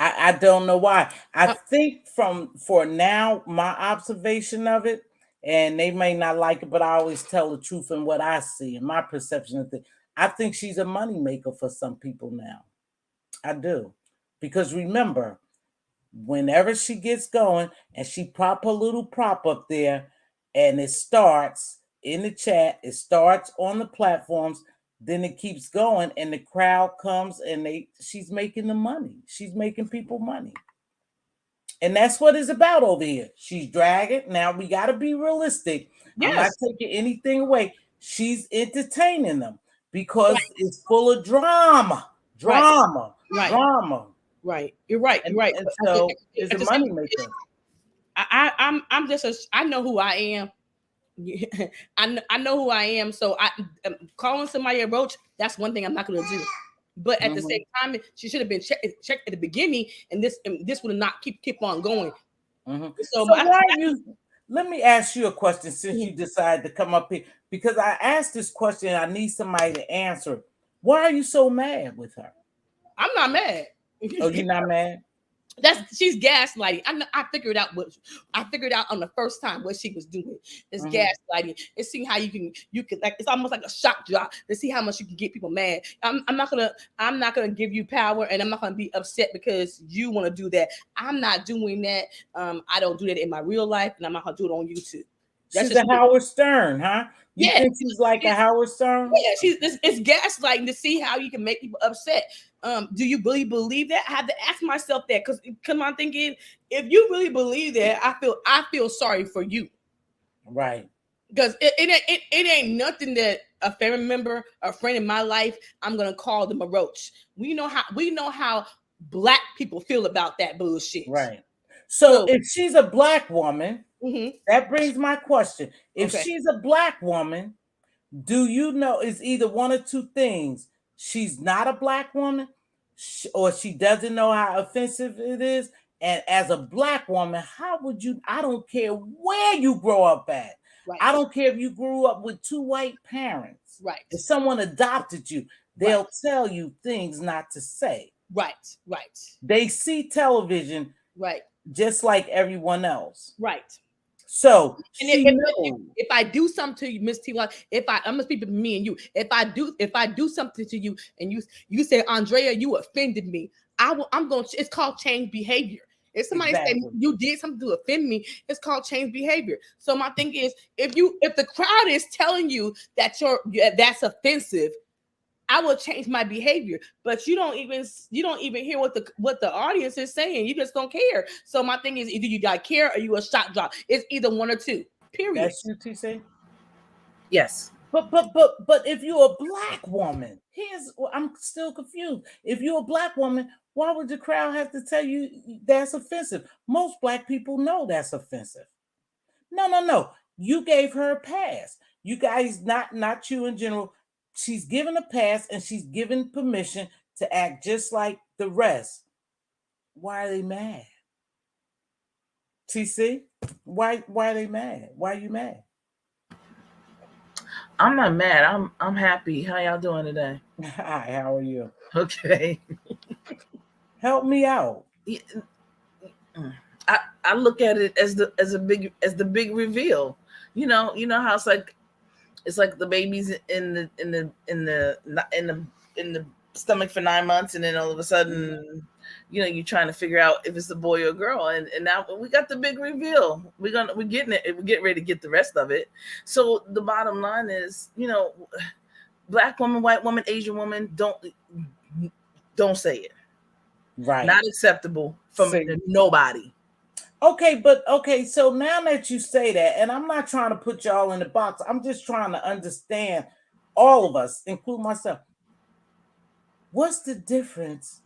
I don't know why. I Uh, think for now, my observation of it, and they may not like it, but I always tell the truth in what I see and my perception of things. I think she's a moneymaker for some people now. I do. Because remember, whenever she gets going and she prop her little prop up there and it starts in the chat, it starts on the platforms, then it keeps going and the crowd comes and she's making the money. She's making people money. And that's what it's about over here. She's dragging. Now we got to be realistic. I'm not yes. taking anything away. She's entertaining them because Right. it's full of drama, Right. drama, Right. drama. Right. You're right. You're right. And But so it's a at the same, moneymaker. I'm just I know who I am. I know who I am. So calling somebody a roach. That's one thing I'm not going to do. But at the Mm-hmm. same time, she should have been checked at the beginning, and this would not keep on going. Mm-hmm. So So why are you? Let me ask you a question since Mhm. you decided to come up here because I asked this question. I need somebody to answer it. Why are you so mad with her? I'm not mad. Oh, you're not mad? she's gaslighting. I figured out on the first time what she was doing. It's gaslighting. It's seeing how you can like, it's almost like a shock job to see how much you can get people mad. I'm not gonna give you power, and I'm not gonna be upset because you want to do that. I'm not doing that. I don't do that in my real life, and I'm not gonna do it on YouTube. That's She's a just me. Howard Stern, huh? You Yeah, think she's like a Howard Stern? yeah, it's gaslighting to see how you can make people upset. Do you really believe that? I had to ask myself that because I'm thinking, if you really believe that, I feel sorry for you. Right. Because it ain't nothing that a family member, a friend in my life, I'm gonna call them a roach. We know how black people feel about that bullshit. Right. So So if she's a black woman, that brings my question. If okay, she's a black woman, do you know it's either one or two things? She's not a black woman, or she doesn't know how offensive it is. And as a black woman, how would you? I don't care where you grow up at. right, I don't care if you grew up with two white parents. right, If someone adopted you, right, they'll tell you things not to say. right, right, They see television right, just like everyone else. right. So And she knows. if I do something to you, Miss T, I'm gonna speak to me and you. If I do something to you and you say, Andrea, you offended me, I'm going. It's called change behavior. If somebody said Exactly. you did something to offend me, it's called change behavior. So my thing is, if the crowd is telling you that that's offensive, I will change my behavior. But you don't even hear what the audience is saying. You just don't care. So my thing is, either you got care or you a shot drop. It's either one or two. Period. That's you, TC. Yes. But if you're a black woman, I'm still confused. If you're a black woman, why would the crowd have to tell you that's offensive? Most black people know that's offensive. No. You gave her a pass. You guys, not you in general. She's given a pass and she's given permission to act just like the rest. Why are they mad? TC, why are they mad? Why are you mad? I'm not mad. I'm happy. How y'all doing today? Hi, how are you? Okay. Help me out. I look at it as the big reveal. You know how it's like the baby's in the stomach for 9 months, and then all of a sudden, you're trying to figure out if it's a boy or a girl, and now we got the big reveal. We're getting it. We're getting ready to get the rest of it. So the bottom line is, black woman, white woman, Asian woman, don't say it. Right. Not acceptable from nobody. Okay, so now that you say that, and I'm not trying to put y'all in the box, I'm just trying to understand all of us, include myself. What's the difference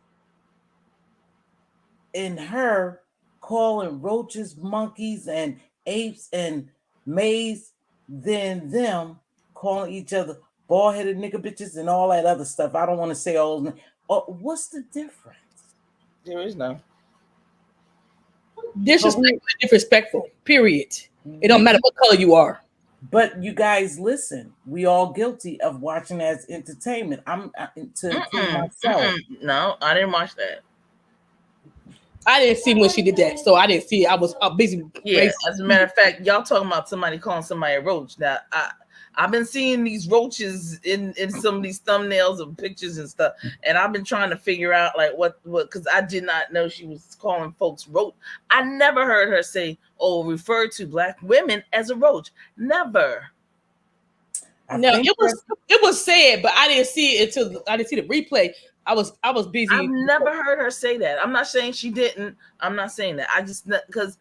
in her calling roaches, monkeys, and apes and maize than them calling each other bald-headed nigger bitches and all that other stuff? I don't want to say all those names. What's the difference? There is no. Disrespectful. Period. It don't matter what color you are. But you guys, listen. We all guilty of watching as entertainment. I'm to include myself. No, I didn't watch that. I didn't see when she did that, so I didn't see it. I was busy. Yeah, as a matter of fact, y'all talking about somebody calling somebody a roach. Now, I've been seeing these roaches in some of these thumbnails of pictures and stuff, and I've been trying to figure out like what because I did not know she was calling folks roach. I never heard her say, "Oh, refer to black women as a roach." Never. It was said, but I didn't see it until I didn't see the replay. I was busy. I've never heard her say that. I'm not saying she didn't. I'm not saying that. I just because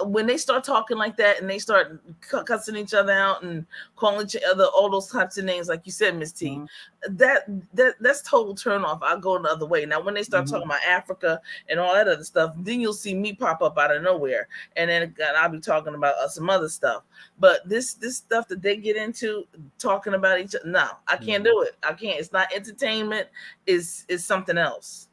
when they start talking like that and they start cussing each other out and calling each other all those types of names, like you said, Miss T, that's total turn off. I'll go the other way. Now, when they start talking about Africa and all that other stuff, then you'll see me pop up out of nowhere, and then I'll be talking about some other stuff. But this stuff that they get into talking about each other, no, I can't do it. I can't. It's not entertainment. It's something else.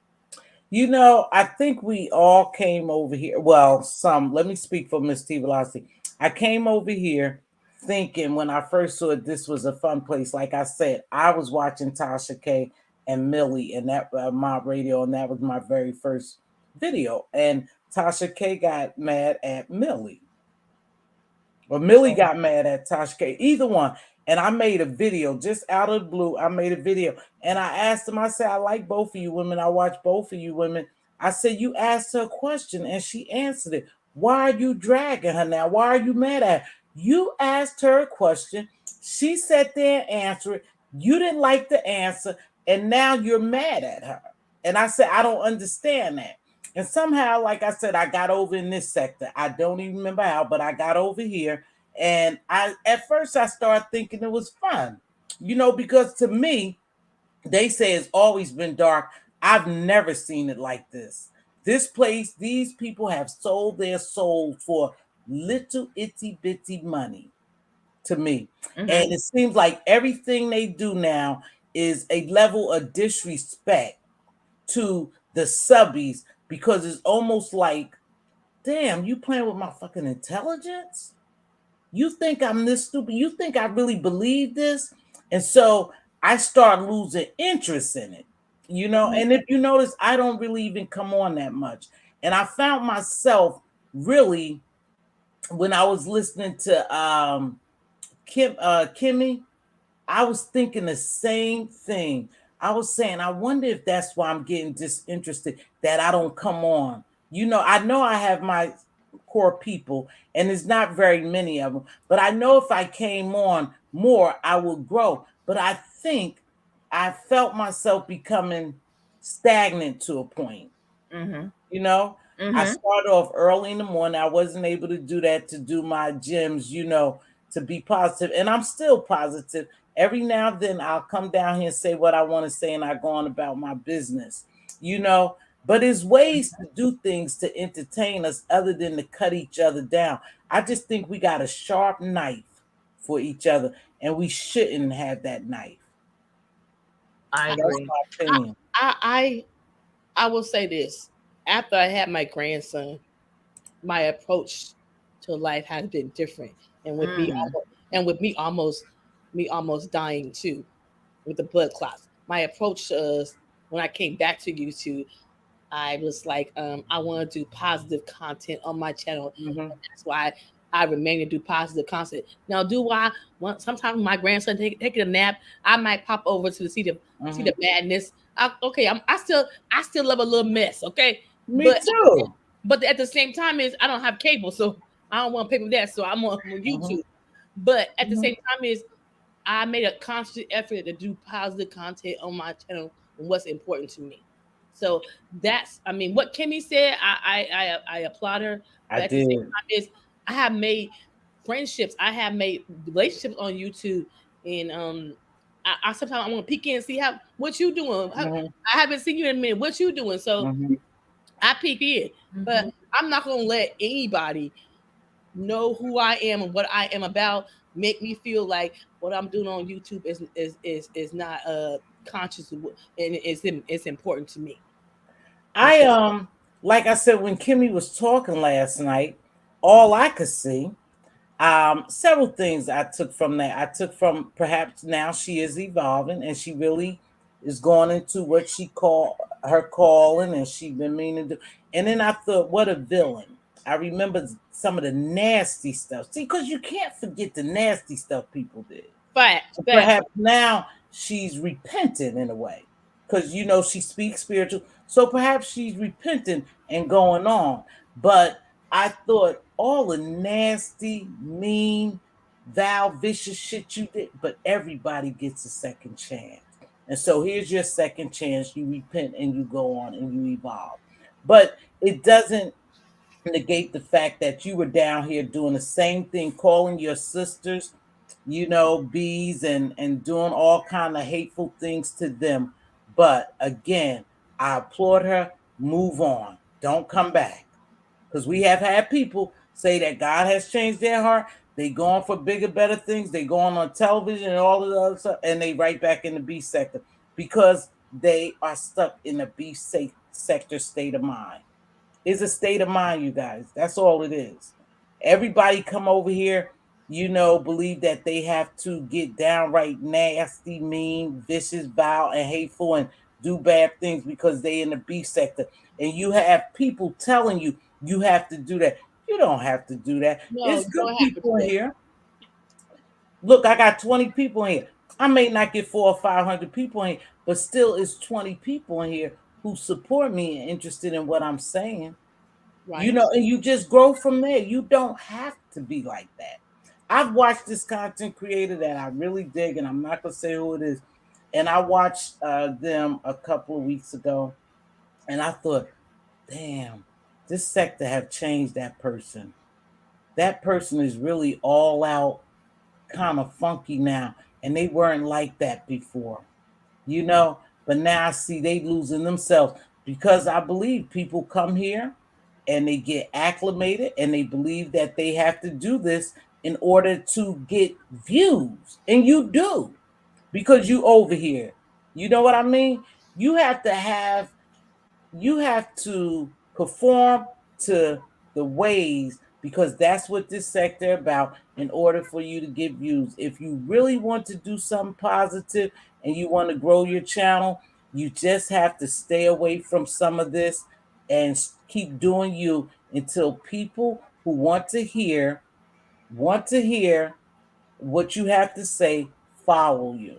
I think we all came over here. Well, let me speak for Mz.Teavalocity. I came over here thinking when I first saw it, this was a fun place. Like I said, I was watching Tasha K and Millie and that Mob Radio, and that was my very first video, and Tasha K got mad at Millie. Or Millie got mad at Tasha K. Either one. And I made a video just out of the blue. I made a video and I asked them, I said, I like both of you women. I watch both of you women. I said, you asked her a question and she answered it. Why are you dragging her now? Why are you mad at her? You asked her a question. She sat there and answered it. You didn't like the answer. And now you're mad at her. And I said, I don't understand that. And somehow, like I said, I got over in this sector. I don't even remember how, but I got over here. And I at first I started thinking it was fun, because to me, they say it's always been dark. I've never seen it like this. This place, these people have sold their souls for little itty bitty money to me. Mm-hmm. And it seems like everything they do now is a level of disrespect to the subbies because it's almost like, damn, you playing with my fucking intelligence? You think I'm this stupid? You think I really believe this? And so I start losing interest in it, And if you notice, I don't really even come on that much. And I found myself really when I was listening to Kimmy, I was thinking the same thing. I was saying, I wonder if that's why I'm getting disinterested, that I don't come on. I know I have my core people, and there's not very many of them, but I know if I came on more, I would grow. But I think I felt myself becoming stagnant to a point. Mm-hmm. I started off early in the morning. I wasn't able to do that to do my gyms, to be positive. And I'm still positive. Every now and then I'll come down here and say what I want to say and I go on about my business, But there's ways to do things to entertain us other than to cut each other down. I just think we got a sharp knife for each other and we shouldn't have that knife. I agree. That's my opinion. I will say this. After I had my grandson, my approach to life has been different. And with me almost dying too, with the blood clots. My approach was when I came back to YouTube, I was like, I want to do positive content on my channel. Mm-hmm. That's why I remain to do positive content. Now, do I want sometimes my grandson taking a nap? I might pop over to see the madness. I still love a little mess. Okay, me too. But at the same time, is I don't have cable, so I don't want to pay for that. So I'm on YouTube. But at the same time, is I made a conscious effort to do positive content on my channel and what's important to me. So that's, I mean, what Kimmy said, I applaud her. But at the same time, is I have made friendships, I have made relationships on YouTube, and I sometimes I want to peek in and see what you doing. I haven't seen you in a minute. What you doing? So I peek in, but I'm not gonna let anybody know who I am and what I am about. Make me feel like what I'm doing on YouTube is not conscious and it's important to me. Like I said, when Kimmy was talking last night, all I could see, several things I took from that. I took from perhaps now she is evolving and she really is going into what she called her calling and she been meaning to do. And then I thought, what a villain. I remember some of the nasty stuff. See, because you can't forget the nasty stuff people did. Fact. Perhaps now she's repentant in a way. Because she speaks spiritual. So perhaps she's repenting and going on. But I thought all the nasty, mean, vile, vicious shit you did, but everybody gets a second chance. And so here's your second chance. You repent and you go on and you evolve. But it doesn't negate the fact that you were down here doing the same thing, calling your sisters, bees and doing all kind of hateful things to them. But again, I applaud her. Move on. Don't come back. Because we have had people say that God has changed their heart. They going for bigger, better things. They going on television and all of the other stuff, and they right back in the B sector because they are stuck in a B sector state of mind. It's a state of mind, you guys. That's all it is. Everybody come over here, believe that they have to get downright nasty, mean, vicious, vile, and hateful, and do bad things because they in the beef sector, and you have people telling you you have to do that. You don't have to do that. No, It's you good don't have to people do in that. here. Look, I got 20 people in here. I may not get 400 or 500 people in here, but still it's 20 people in here who support me and interested in what I'm saying. You Right. know, and you just grow from there. You don't have to be like that. I've watched this content creator that I really dig, and I'm not gonna say who it is. And I watched them a couple of weeks ago, and I thought, damn, this sector have changed that person. That person is really all out, kind of funky now, and they weren't like that before, you know. But now I see they losing themselves because I believe people come here and they get acclimated and they believe that they have to do this in order to get views, and you do because you over here. You know what I mean? You have to have you have to perform to the ways because that's what this sector about in order for you to get views. If you really want to do something positive and you want to grow your channel, you just have to stay away from some of this and keep doing you until people who want to hear what you have to say follow you.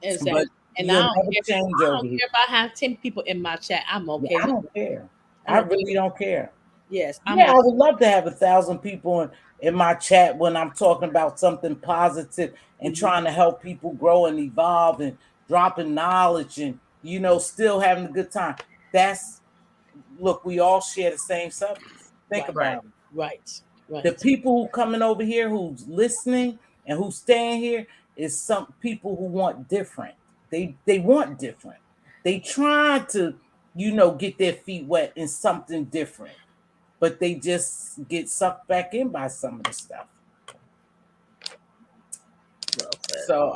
But Exactly. And you'll never change I over don't here. care if I have 10 people in my chat. I'm Yeah, okay I with don't it. care. I'm I okay really with don't care. Yes, I'm Yeah, I okay. would love to have 1,000 people in my chat when I'm talking about something positive and Mhm. trying to help people grow and evolve and dropping knowledge and still having a good time. That's Look, we all share the same subjects. Think Right. Right. about it. Right. The Right. people who coming over here, who's listening and who's staying here, is some people who want different. They want different. They try to get their feet wet in something different, but they just get sucked back in by some of the stuff. Well said. So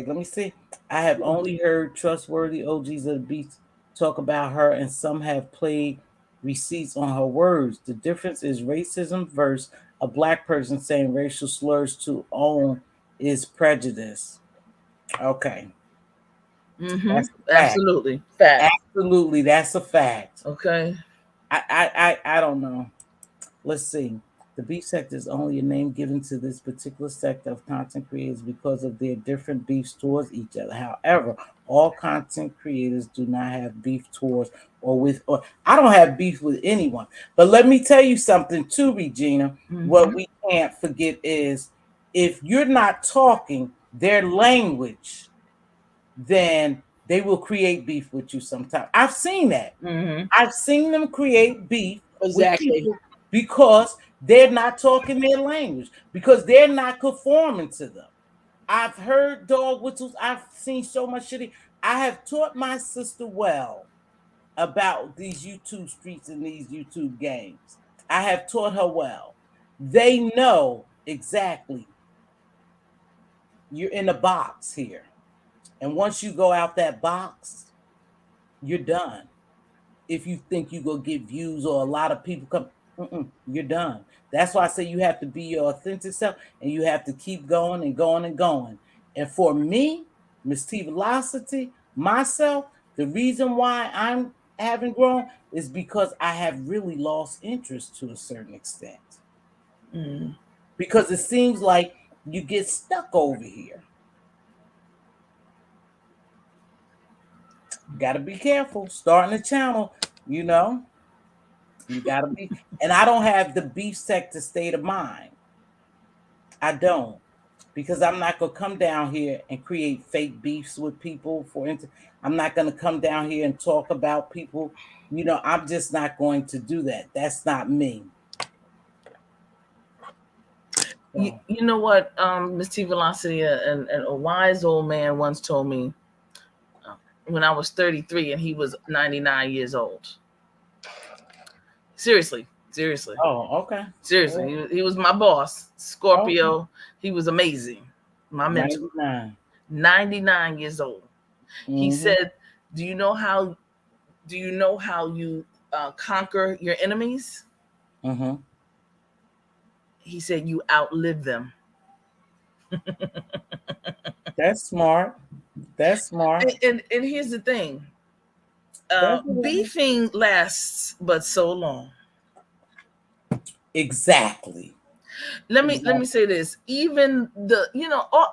let me see. I have only heard trustworthy OGs of the beats talk about her, and some have played receipts on her words. The difference is racism versus a black person saying racial slurs to own is prejudice. Okay, Mm-hmm. that's a fact. Absolutely. Fact. Absolutely, that's a fact. Okay. I don't know. Let's see. The beef sector is only a name given to this particular sector of content creators because of their different beefs towards each other. However, all content creators do not have beef towards or I don't have beef with anyone. But let me tell you something too, Regina. What Mm-hmm. we can't forget is if you're not talking their language, then they will create beef with you sometime. I've seen that. Mm-hmm. I've seen them create beef with Exactly. people because they're not talking their language, because they're not conforming to them. I've heard dog whistles. I've seen so much shit. I have taught my sister well about these YouTube streets and these YouTube games. I have taught her well. They know exactly you're in a box here. And once you go out that box, you're done. If you think you go get views or a lot of people come, you're done. That's why I say you have to be your authentic self and you have to keep going and going and going. And for me, Mz.Teavalocity, myself, the reason why I'm haven't grown is because I have really lost interest to a certain extent. Mm-hmm. Because it seems like you get stuck over here. Got to be careful starting a channel, you know. You gotta be, and I don't have the beef sector state of mind. I don't, because I'm not gonna come down here and create fake beefs with people. For instance, I'm not gonna come down here and talk about people. I'm just not going to do that. That's not me. So, You know what, Mz.Teavalocity, and a wise old man once told me when I was 33 and he was 99 years old. Seriously, seriously, oh, okay. seriously. He was my boss, Okay. Scorpio. He was amazing. My mentor. 99. 99 years old. He Mm-hmm. said, "Do you know how? Do you know how you conquer your enemies?" Mm-hmm. He said, "You outlive them." That's smart. That's smart. And here's the thing. That's what Beefing lasts but so long. exactly. Let me Exactly. say this. Even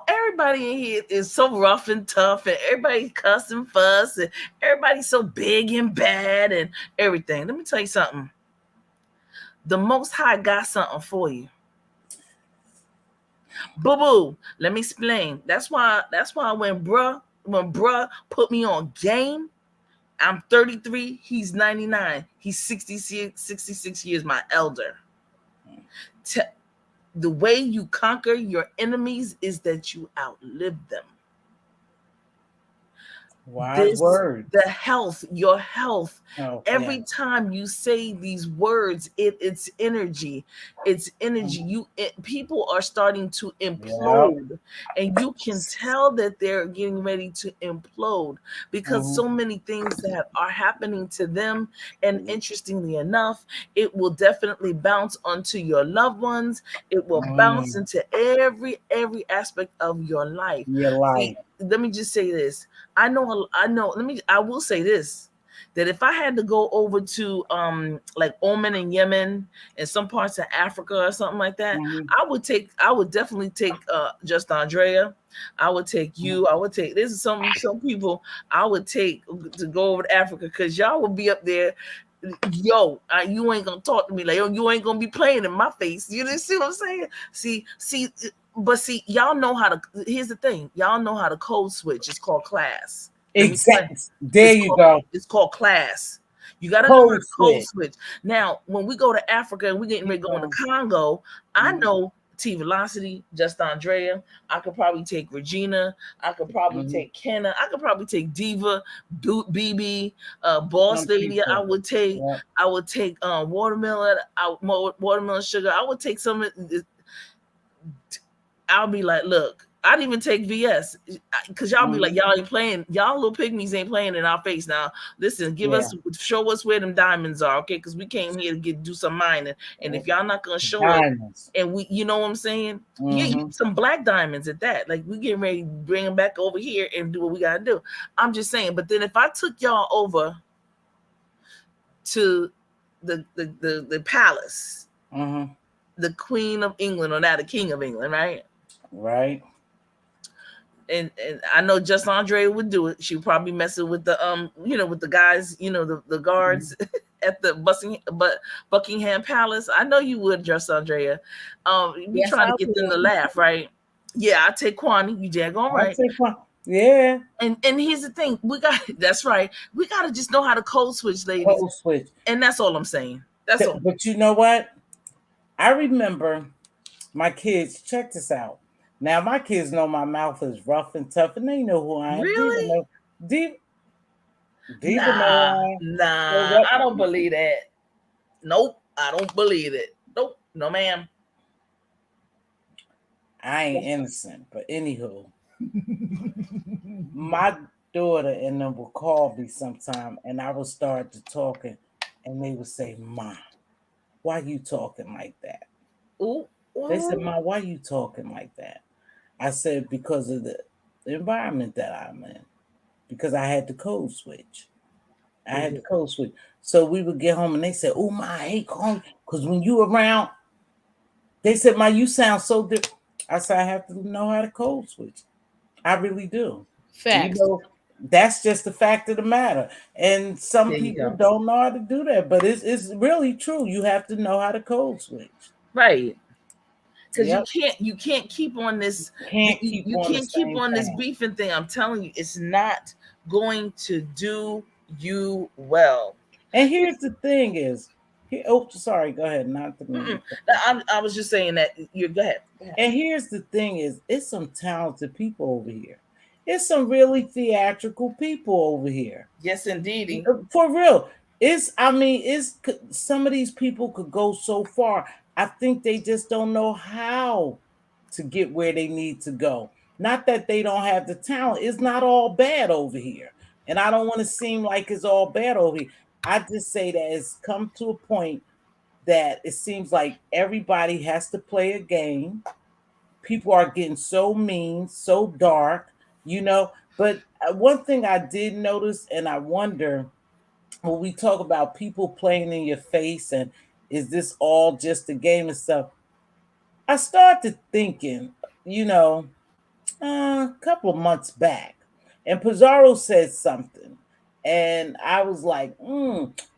everybody in here is so rough and tough, and everybody cuss and fuss, and everybody's so big and bad and everything. Let me tell you something. The Most High got something for you. Boo boo. Let me explain. That's why when bruh put me on game, I'm 33, he's 99. He's 66 years my elder. Te- the way you conquer your enemies is that you outlive them. Wise This words. your health, Oh yeah. every time you say these words, it's energy. It's energy. People are starting to Yep. implode, and you can tell that they're getting ready to implode because Mhm. so many things that are happening to them. And interestingly enough, it will definitely bounce onto your loved ones. It will bounce Mm. into every aspect of your life. Your See, life. let me just say this. I know. I will say this, that if I had to go over to like Oman and Yemen and some parts of Africa or something like that, Mhm. I would definitely take just Andrea. I would take you. I would take this is some people I would take to go over to Africa, because y'all would be up there. Yo, you ain't gonna talk to me like, yo, you ain't gonna be playing in my face. You didn't see what I'm saying? See, but see, y'all know how to. Here's the thing, y'all know how to code switch. It's called class. Let me explain. Exact. There It's you called go. it's called class. You got to know how Code to code switch. switch. Now, when we go to Africa and we getting ready Keep to go into going. Congo, I Mhm. know T-Velocity, Just Andrea. I could probably take Regina. I could probably Mhm. take Kenna. I could probably take Diva, BB, Boss Some Lady. I people. would take. Yep. I would take watermelon. Watermelon sugar. I would take some. I'll be like, look, I'd even take VS, because y'all be like, Mhm. y'all ain't playing, y'all little pygmies ain't playing in our face now. Listen, Yeah. show us where them diamonds are, okay? Because we came here to do some mining, and if y'all not gonna show us, Diamonds. and you know what I'm saying? Yeah, Mhm. some black diamonds at that. Like, we getting ready to bring them back over here and do what we gotta do. I'm just saying. But then if I took y'all over to the palace, Mhm. the Queen of England, or now the King of England, right? Right. And I know just Andre would do it. She would probably messing with with the guys, the Mhm. guards at the Buckingham Palace. I know you would, just Andrea. You be Yes, trying I to get them to will. laugh, right? Yeah, I take Kwani. You daggone I right. take one. Yeah. And here's the thing, we got that's right. We gotta just know how to code switch, ladies. Code switch. And that's all I'm saying. That's all. But you know what? I remember my kids. Check this out. Now my kids know my mouth is rough and tough, and they know who I am. Diva Really? know. Diva, Diva know who Nah, I am. So nah. what? I don't believe that. Nope, I don't believe it. Nope, no, ma'am. I ain't innocent, but anywho, my daughter and them will call me sometime, and I will start to talking, and they would say, "Ma, why you talking like that?" Ooh, They said, ooh. "Ma, why you talking like that?" I said, "Because of the environment that I'm in, because I had the code switch. I had the Mhm. code switch." So we would get home, and they said, "Oh my, I hate calling because when you around," they said, "Ma, you sound so different." I said, "I have to know how to code switch. I really do." You Facts. know, that's just the fact of the matter. And some There you people go. don't know how to do that, but it's really true. You have to know how to code switch. Right. Because Yep. you can't keep on this Can't keep you on the can't keep same on this thing. beefing thing. I'm telling you, it's not going to do you well. And here's the thing is, oh, sorry, go ahead. Not to mean to Mm-mm. cut you. I was just saying that you go ahead. Go ahead. And here's the thing is, it's some talented people over here. It's some really theatrical people over here. Yes, indeedy. For real. I mean, some of these people could go so far. I think they just don't know how to get where they need to go. Not that they don't have the talent. It's not all bad over here. And I don't want to seem like it's all bad over here. I just say that it's come to a point that it seems like everybody has to play a game. People are getting so mean, so dark, you know. But one thing I did notice, and I wonder when we talk about people playing in your face and is this all just a game and stuff, I started thinking, you know, a couple of months back, and Pizarro said something, and I was like,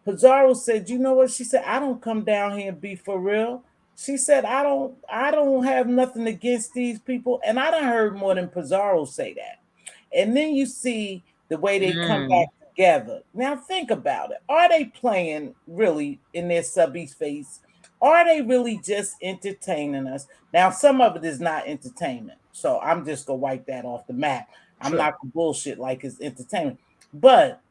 Pizarro said, you know what? She said, I don't come down here and be for real. She said, I don't have nothing against these people, and I done heard more than Pizarro say that. And then you see the way they come back Mm, together. Now think about it. Are they playing really in their subby's face? Are they really just entertaining us? Now, some of it is not entertainment. So I'm just gonna wipe that off the map. I'm true. not gonna bullshit like it's entertainment. But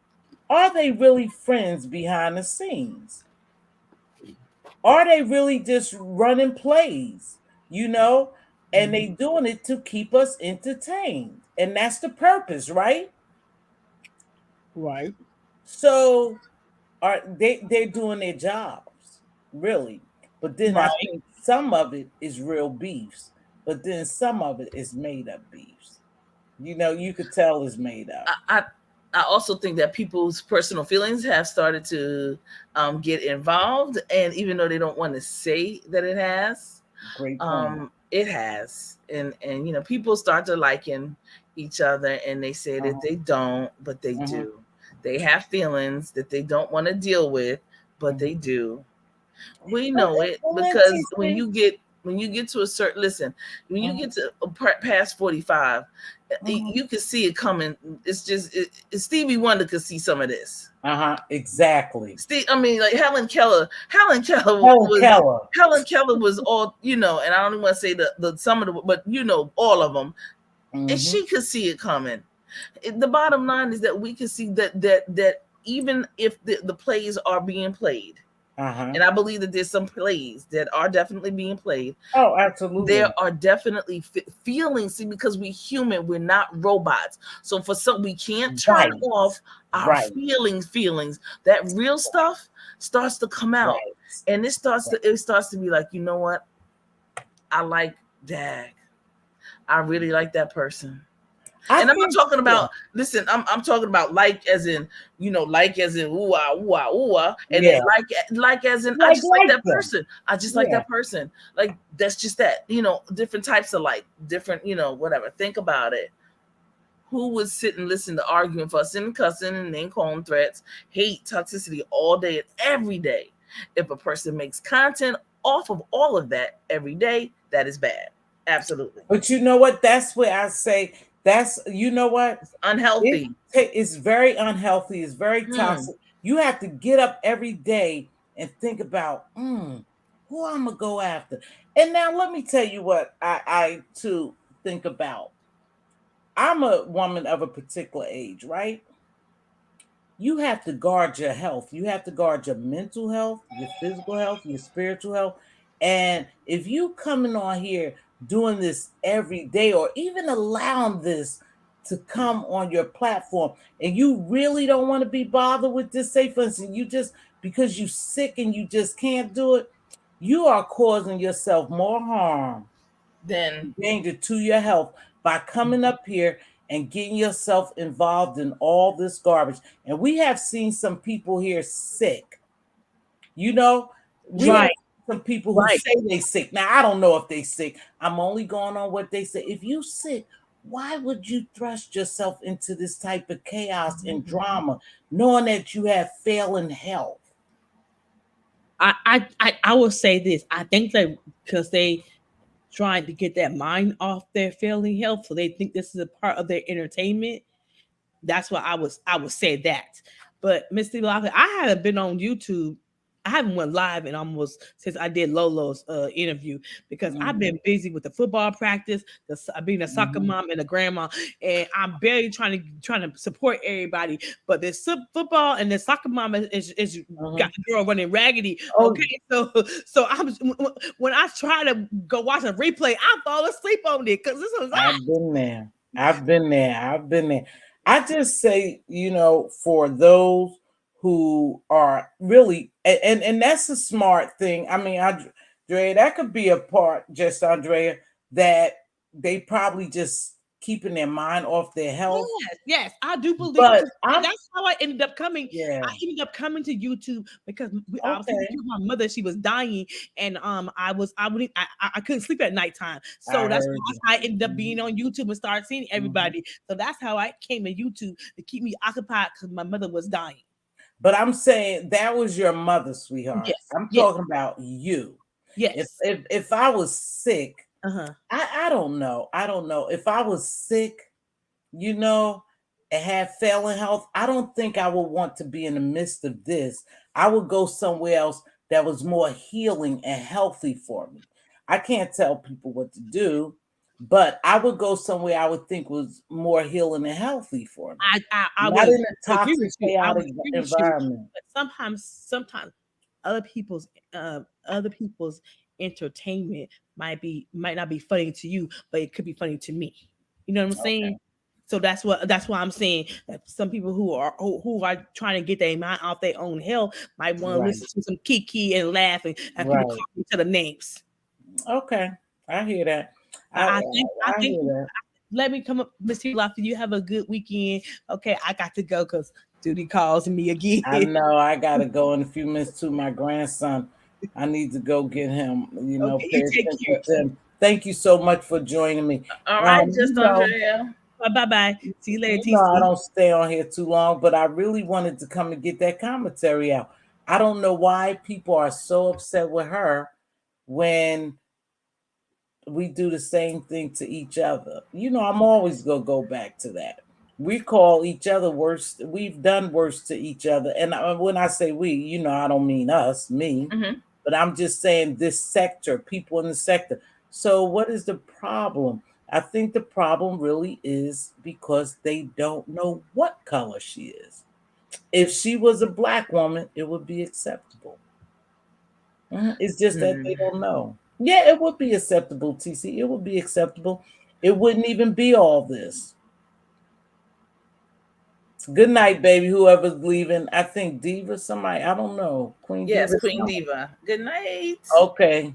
are they really friends behind the scenes? Are they really just running plays? You know? And they doing it to keep us entertained. And that's the purpose, right? Right. So are they're doing their jobs, really. But then I Right. think some of it is real beefs, but then some of it is made up beefs. You know, you could tell it's made up. I also think that people's personal feelings have started to get involved, and even though they don't want to say that Great point. it has, and people start to liken each other, and they say that Uh-huh. they don't, but they Uh-huh. do. They have feelings that they don't want to deal with, but Uh-huh. they do. We Well, know it well, let's because see. when you get to a certain listen, when you Uh-huh. get to past 45, Uh-huh. you can see it coming. It's just Stevie Wonder could see some of this. Uh-huh. Exactly. Steve, I mean, like Helen Keller. Helen Keller. Helen Keller was all and I don't even want to say the some of the, but all of them, and Mm-hmm. she could see it coming. The bottom line is that we can see that even if the plays are being played, Uh-huh. and I believe that there's some plays that are definitely being played. Oh, There absolutely. are definitely feelings. See, because we're human, we're not robots. So for some, we can't turn Right. off our Right. feelings. Feelings that real stuff starts to come out, Right. and Right. it starts to be like, you know what? I like Dag. I really like that person. I And I'm not think, talking yeah. about, listen, I'm talking about like as in, like as in ooh ah ooh ah ooh ah, and then Yeah. like as in I just like Like that them. person. I just like Yeah. that person. Like that's just that, different types of like, different, whatever. Think about it. Who would sit and listen to arguing, fussing, and cussing, and then calling threats, hate, toxicity all day and every day? If a person makes content off of all of that every day, that is bad. Absolutely. But you know what? That's where I say that's you know what? It's unhealthy. It's very unhealthy. It's very Hmm. toxic. You have to get up every day and think about who I'm gonna go after. And now let me tell you what I too think about. I'm a woman of a particular age, right? You have to guard your health. You have to guard your mental health, your physical health, your spiritual health. And if you coming on here doing this every day or even allowing this to come on your platform and you really don't want to be bothered with this, say for instance, you just because you sick and you just can't do it, you are causing yourself more harm, Then danger to your health by coming up here and getting yourself involved in all this garbage. And we have seen some people here sick. You know, we have Right. some people who Right. say they sick. Now I don't know if they sick. I'm only going on what they say. If you sick, why would you thrust yourself into this type of chaos and drama, knowing that you have failing health? I will say this. I think that because they trying to get that mind off their failing health, so they think this is a part of their entertainment. That's why I would say that. But Misty Lockett, I haven't been on YouTube. I haven't went live in almost since I did Lolo's interview because I've Mhm, been busy with the football practice, being a soccer mhm. mom and a grandma, and I'm barely trying to support everybody. But this football and the soccer mom is got Mhm. the girl running raggedy. Oh, Okay, so I was when I try to go watch a replay, I fall asleep on it because this was I've been there. I've been there. I've been there. I just say, for those who are really, and that's a smart thing. I mean, Andrea, that could be a part, just Andrea, that they probably just keeping their mind off their health. Yes, I do believe. But That's how I ended up coming. Yeah. I ended up coming to YouTube because I was taking Okay. care of my mother. She was dying, and I couldn't sleep at nighttime. So that's why I ended up being on YouTube and started seeing everybody. So that's how I came to YouTube, to keep me occupied because my mother was dying. But I'm saying that was your mother, sweetheart. Yes, I'm yes. talking about you. Yes. If I was sick, Uh-huh. I don't know. I don't know. If I was sick, you know, and had failing health, I don't think I would want to be in the midst of this. I would go somewhere else that was more healing and healthy for me. I can't tell people what to do, but I would go somewhere I would think was more healing and healthy for me. I Not would in a toxic, chaotic environment. But sometimes other people's entertainment might not be funny to you, but it could be funny to me. You know what I'm saying? Okay. So that's why I'm saying that some people who are trying to get their mind off their own health might want to listen to some Kiki and laugh and people call each other names. Okay, I hear that. I think hear that. Let me come up, Mz.Teavalocity. You have a good weekend. Okay, I got to go because duty calls me again. I know I gotta go in a few minutes to my grandson. I need to go get him. You know, Okay, pay you take attention care. to him. Thank you so much for joining me. All right, just Andrea. Bye. See you later, TC. I don't stay on here too long, but I really wanted to come and get that commentary out. I don't know why people are so upset with her when we do the same thing to each other. You know, I'm always gonna go back to that. We call each other worse. We've done worse to each other. And when I say we, you know, I don't mean us, me, but I'm just saying this sector, people in the sector. So what is the problem? I think the problem really is because they don't know what color she is. If she was a black woman, it would be acceptable. It's just that they don't know. Yeah, it would be acceptable, TC. It would be acceptable. It wouldn't even be all this. Good night, baby. Whoever's leaving, I think Diva, somebody, I don't know. Queen Diva. Good night. Okay.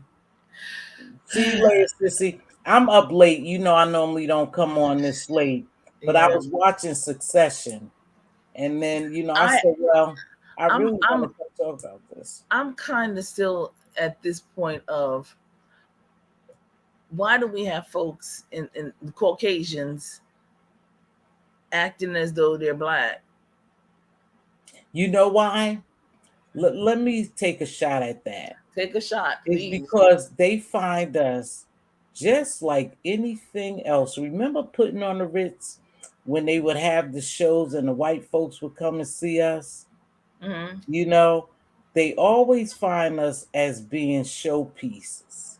See you later, sissy. I'm up late. You know, I normally don't come on this late, but I was watching Succession, and then you know, I said, well, I really want to talk about this. I'm kind of still at this point of why do we have folks in Caucasians acting as though they're black? You know why? Let me take a shot at that. Take a shot, please. It's because they find us just like anything else. Remember putting on the Ritz when they would have the shows and the white folks would come and see us? You know, they always find us as being showpieces.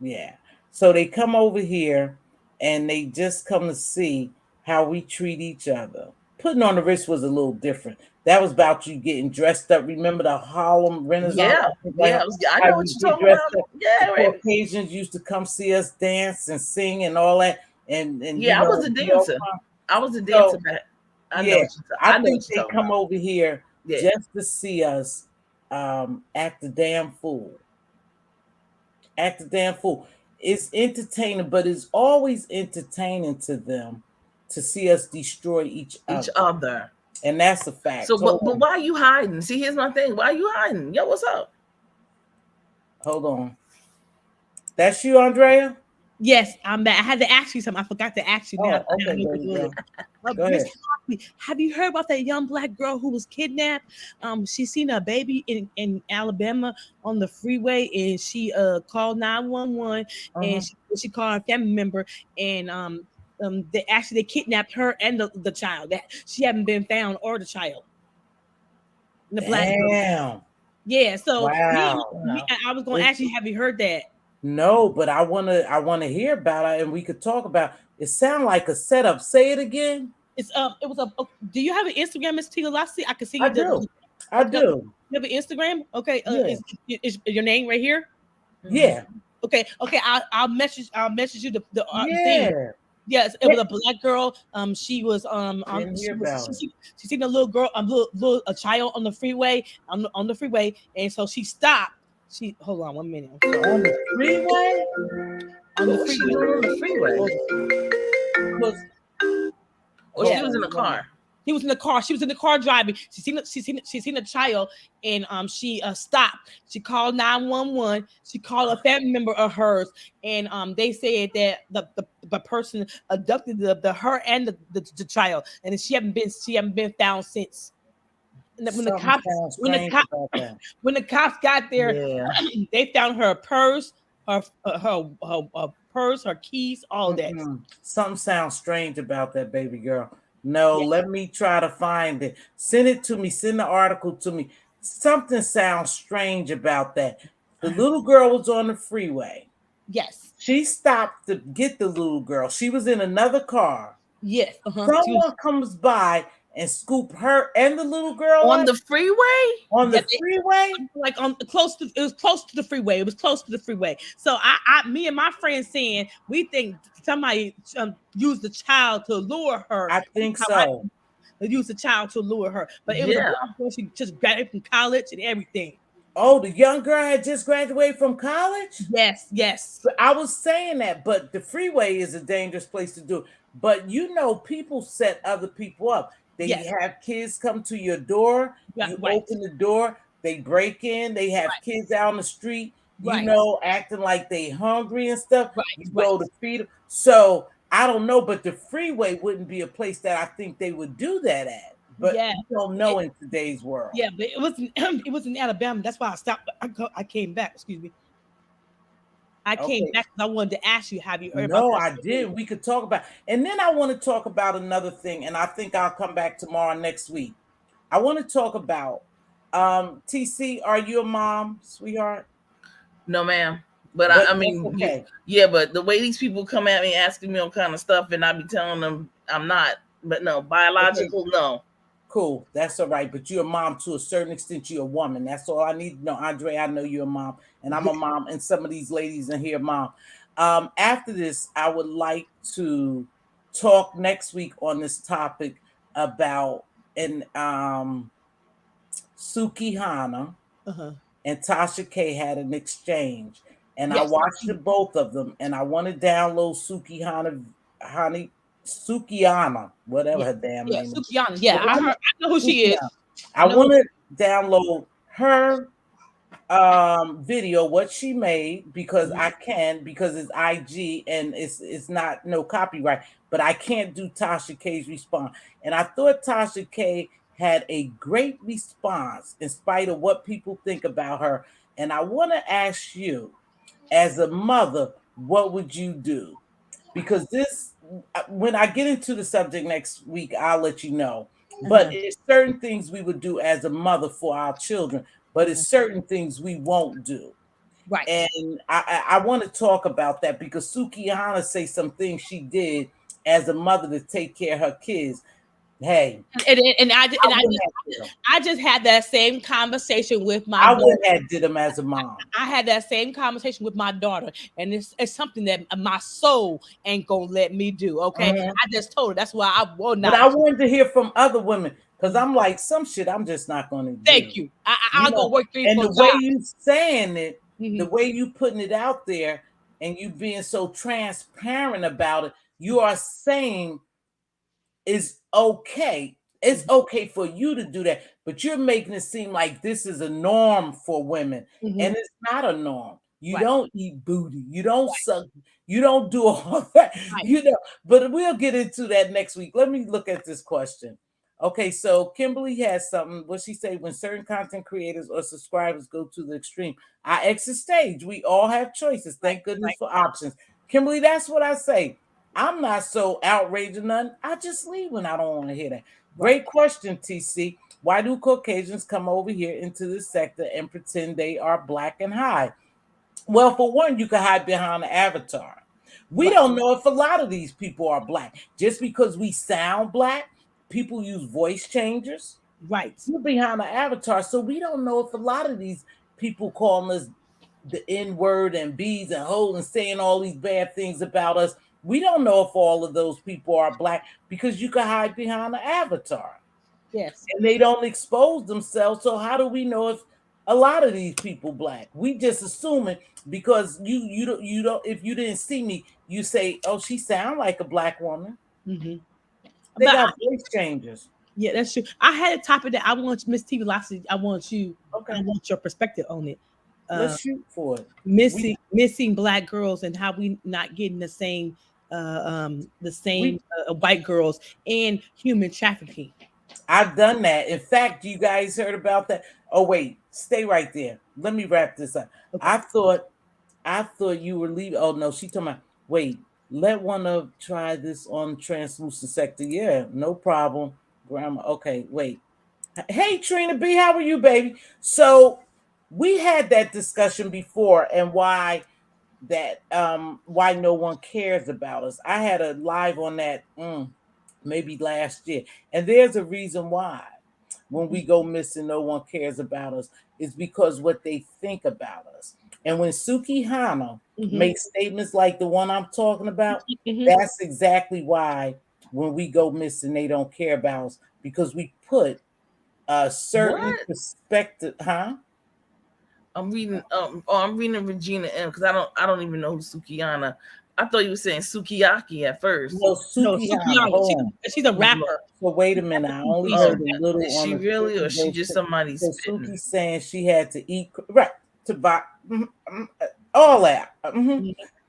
Yeah. So they come over here and they just come to see how we treat each other. Putting on the Ritz was a little different. That was about you getting dressed up. Remember the Harlem Renaissance? I know what you're talking about. Yeah, the Caucasians used to come see us dance and sing and all that. And I was a dancer. I was a dancer back. I think they come over here just to see us act the damn fool. Act the damn fool. It's entertaining, but it's always entertaining to them to see us destroy each other. And that's a fact. So, but why are you hiding? See, here's my thing. Why are you hiding? Yo, what's up? Hold on. That's you, Andrea? Yes, I'm back. I had to ask you something. I forgot to ask you. Now. Okay, go ahead. Have you heard about that young black girl who was kidnapped? She seen a baby in Alabama on the freeway, and she called 911, and she called a family member, and they kidnapped her and the child. That she hadn't been found, or the child. The black girl. Yeah. So I was going to ask you, have you heard that? No, but I wanna hear about it, and we could talk about it. Sound like a setup. Say it again. It was a. Do you have an Instagram, Mz.Teavalocity? I can see you. I do. You have an Instagram? Okay. Is your name right here? Yeah. Okay. I'll message you the thing. Yes, it was a black girl. She was she seen a little girl, a child on the freeway, on the freeway, and so she stopped. Hold on 1 minute. On the freeway? On the freeway. Was Or she was in the car. He was in the car. She was in the car driving. She seen a child, and she stopped. She called 911. She called a family member of hers, and they said that the person abducted the her and the child, and she haven't been found since. And when the cops when the cops got there, Yeah. they found her purse, her purse, her keys, all that. Something sounds strange about that, baby girl. No, Yeah. let me try to find it. Send it to me. Send the article to me. Something sounds strange about that. The little girl was on the freeway. Yes. She stopped to get the little girl. She was in another car. Yes. Someone comes by and scoop her and the little girl on up the freeway. on the freeway, like on it was close to the freeway. It was close to the freeway. So me and my friend saying we think somebody used the child to lure her. I think so. They used the child to lure her, but it was a black girl. She just graduated from college and everything. Oh, the young girl had just graduated from college? Yes. But I was saying that, but the freeway is a dangerous place to do it. But people set other people up. They have kids come to your door. You open the door. They break in. They have kids out on the street, acting like they hungry and stuff. You go to feed them. So I don't know, but the freeway wouldn't be a place that I think they would do that at. But you don't know in today's world. Yeah, but it was in Alabama. That's why I stopped. I came back. Excuse me. I came back because I wanted to ask you, have you heard about that? No, I did. We could talk about, and then I want to talk about another thing, and I think I'll come back tomorrow next week. I want to talk about TC, are you a mom, sweetheart? No, ma'am. But I mean, okay. But the way these people come at me asking me all kind of stuff, and I be telling them I'm not. But no, biological, no. Cool, that's all right. But you're a mom to a certain extent. You're a woman. That's all I need to know. Andre, I know you're a mom, and I'm a mom, and some of these ladies in here, mom. After this, I would like to talk next week on this topic about Suki Hana and Tasha K had an exchange, and I watched both of them, and I want to download Sukiana, whatever her damn name is. Sukiana. Yeah, I know who she is. I want to download her video, what she made, because I can, because it's IG and it's not no copyright, but I can't do Tasha K's response. And I thought Tasha K had a great response in spite of what people think about her. And I want to ask you, as a mother, what would you do? Because when I get into the subject next week, I'll let you know. But it's certain things we would do as a mother for our children, but it's certain things we won't do. Right. And I want to talk about that because Suki Hana say some things she did as a mother to take care of her kids. Hey, I just had that same conversation with my daughter. I wouldn't have did them as a mom. I had that same conversation with my daughter, and it's something that my soul ain't gonna let me do. Okay, I just told her that's why I will not. But I wanted to hear from other women because I'm like, some shit I'm just not gonna do. Thank you. I'll go work 3 and 4 the jobs. way you saying it, the way you putting it out there, and you being so transparent about it, you are saying is okay. It's okay for you to do that, but you're making it seem like this is a norm for women, and it's not a norm. You don't eat booty, you don't suck, you don't do all that, But we'll get into that next week. Let me look at this question. Okay, so Kimberly has something. What she say? When certain content creators or subscribers go to the extreme, I exit stage. We all have choices. Thank goodness for options. Kimberly, that's what I say. I'm not so outraged or nothing. I just leave when I don't want to hear that. Great question, TC. Why do Caucasians come over here into this sector and pretend they are black and hide? Well, for one, you can hide behind the avatar. We don't know if a lot of these people are black. Just because we sound black, people use voice changers. Right. You're behind the avatar, so we don't know if a lot of these people calling us the N-word and B's and hoes and saying all these bad things about us. We don't know if all of those people are black because you can hide behind the avatar. Yes. And they don't expose themselves. So how do we know if A lot of these people black. We just assuming because you don't if you didn't see me, you say, "Oh, she sound like a black woman." Mm-hmm. They But got voice changers. yeah, that's true. I had a topic that I want Mz.Teavalocity. I Okay, want your perspective on it. let's Uh, shoot for it. We missing black girls and how we not getting the we same white girls and human trafficking. I've done that. In fact, you guys heard about that? Oh wait, stay right there. Let me wrap this up. Okay. I thought I thought you were leaving. Oh no, she talking about wait, let one of try this on translucent sector. Yeah, no problem. Grandma. Okay, wait. Hey Trina B, how are you, baby? So we had that discussion before and why no one cares about us. I had a live on that maybe last year. And there's a reason why. When we go missing, no one cares about us. Is because what they think about us. And when Suki Hana Mm-hmm. makes statements like the one I'm talking about, Mm-hmm. that's exactly why when we go missing, they don't care about us because we put a certain What? perspective, huh? I'm reading. I'm reading Regina M because I don't even know who Sukiyana. I thought you were saying Sukiyaki at first. No, No, Suki Hana. Sukiyama. Hold on. She's a rapper. So wait a minute. I only She's heard Oh, a is little on she the really, or is she Suki. just somebody So spitting? Suki saying she had to eat right to buy all that.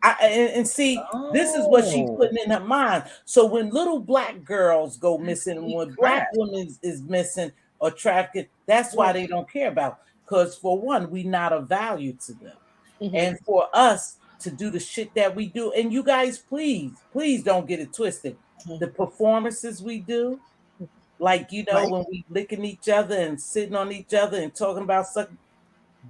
And see, this is what she's Oh, putting in her mind. So when little black girls go missing, and eat when black crap. women is missing or trafficked, that's why they don't care about. Because for one, we not of value to them, Mm-hmm. and for us to do the shit that we do, and you guys, please don't get it twisted. The performances we do, like Right. when we licking each other and sitting on each other and talking about something,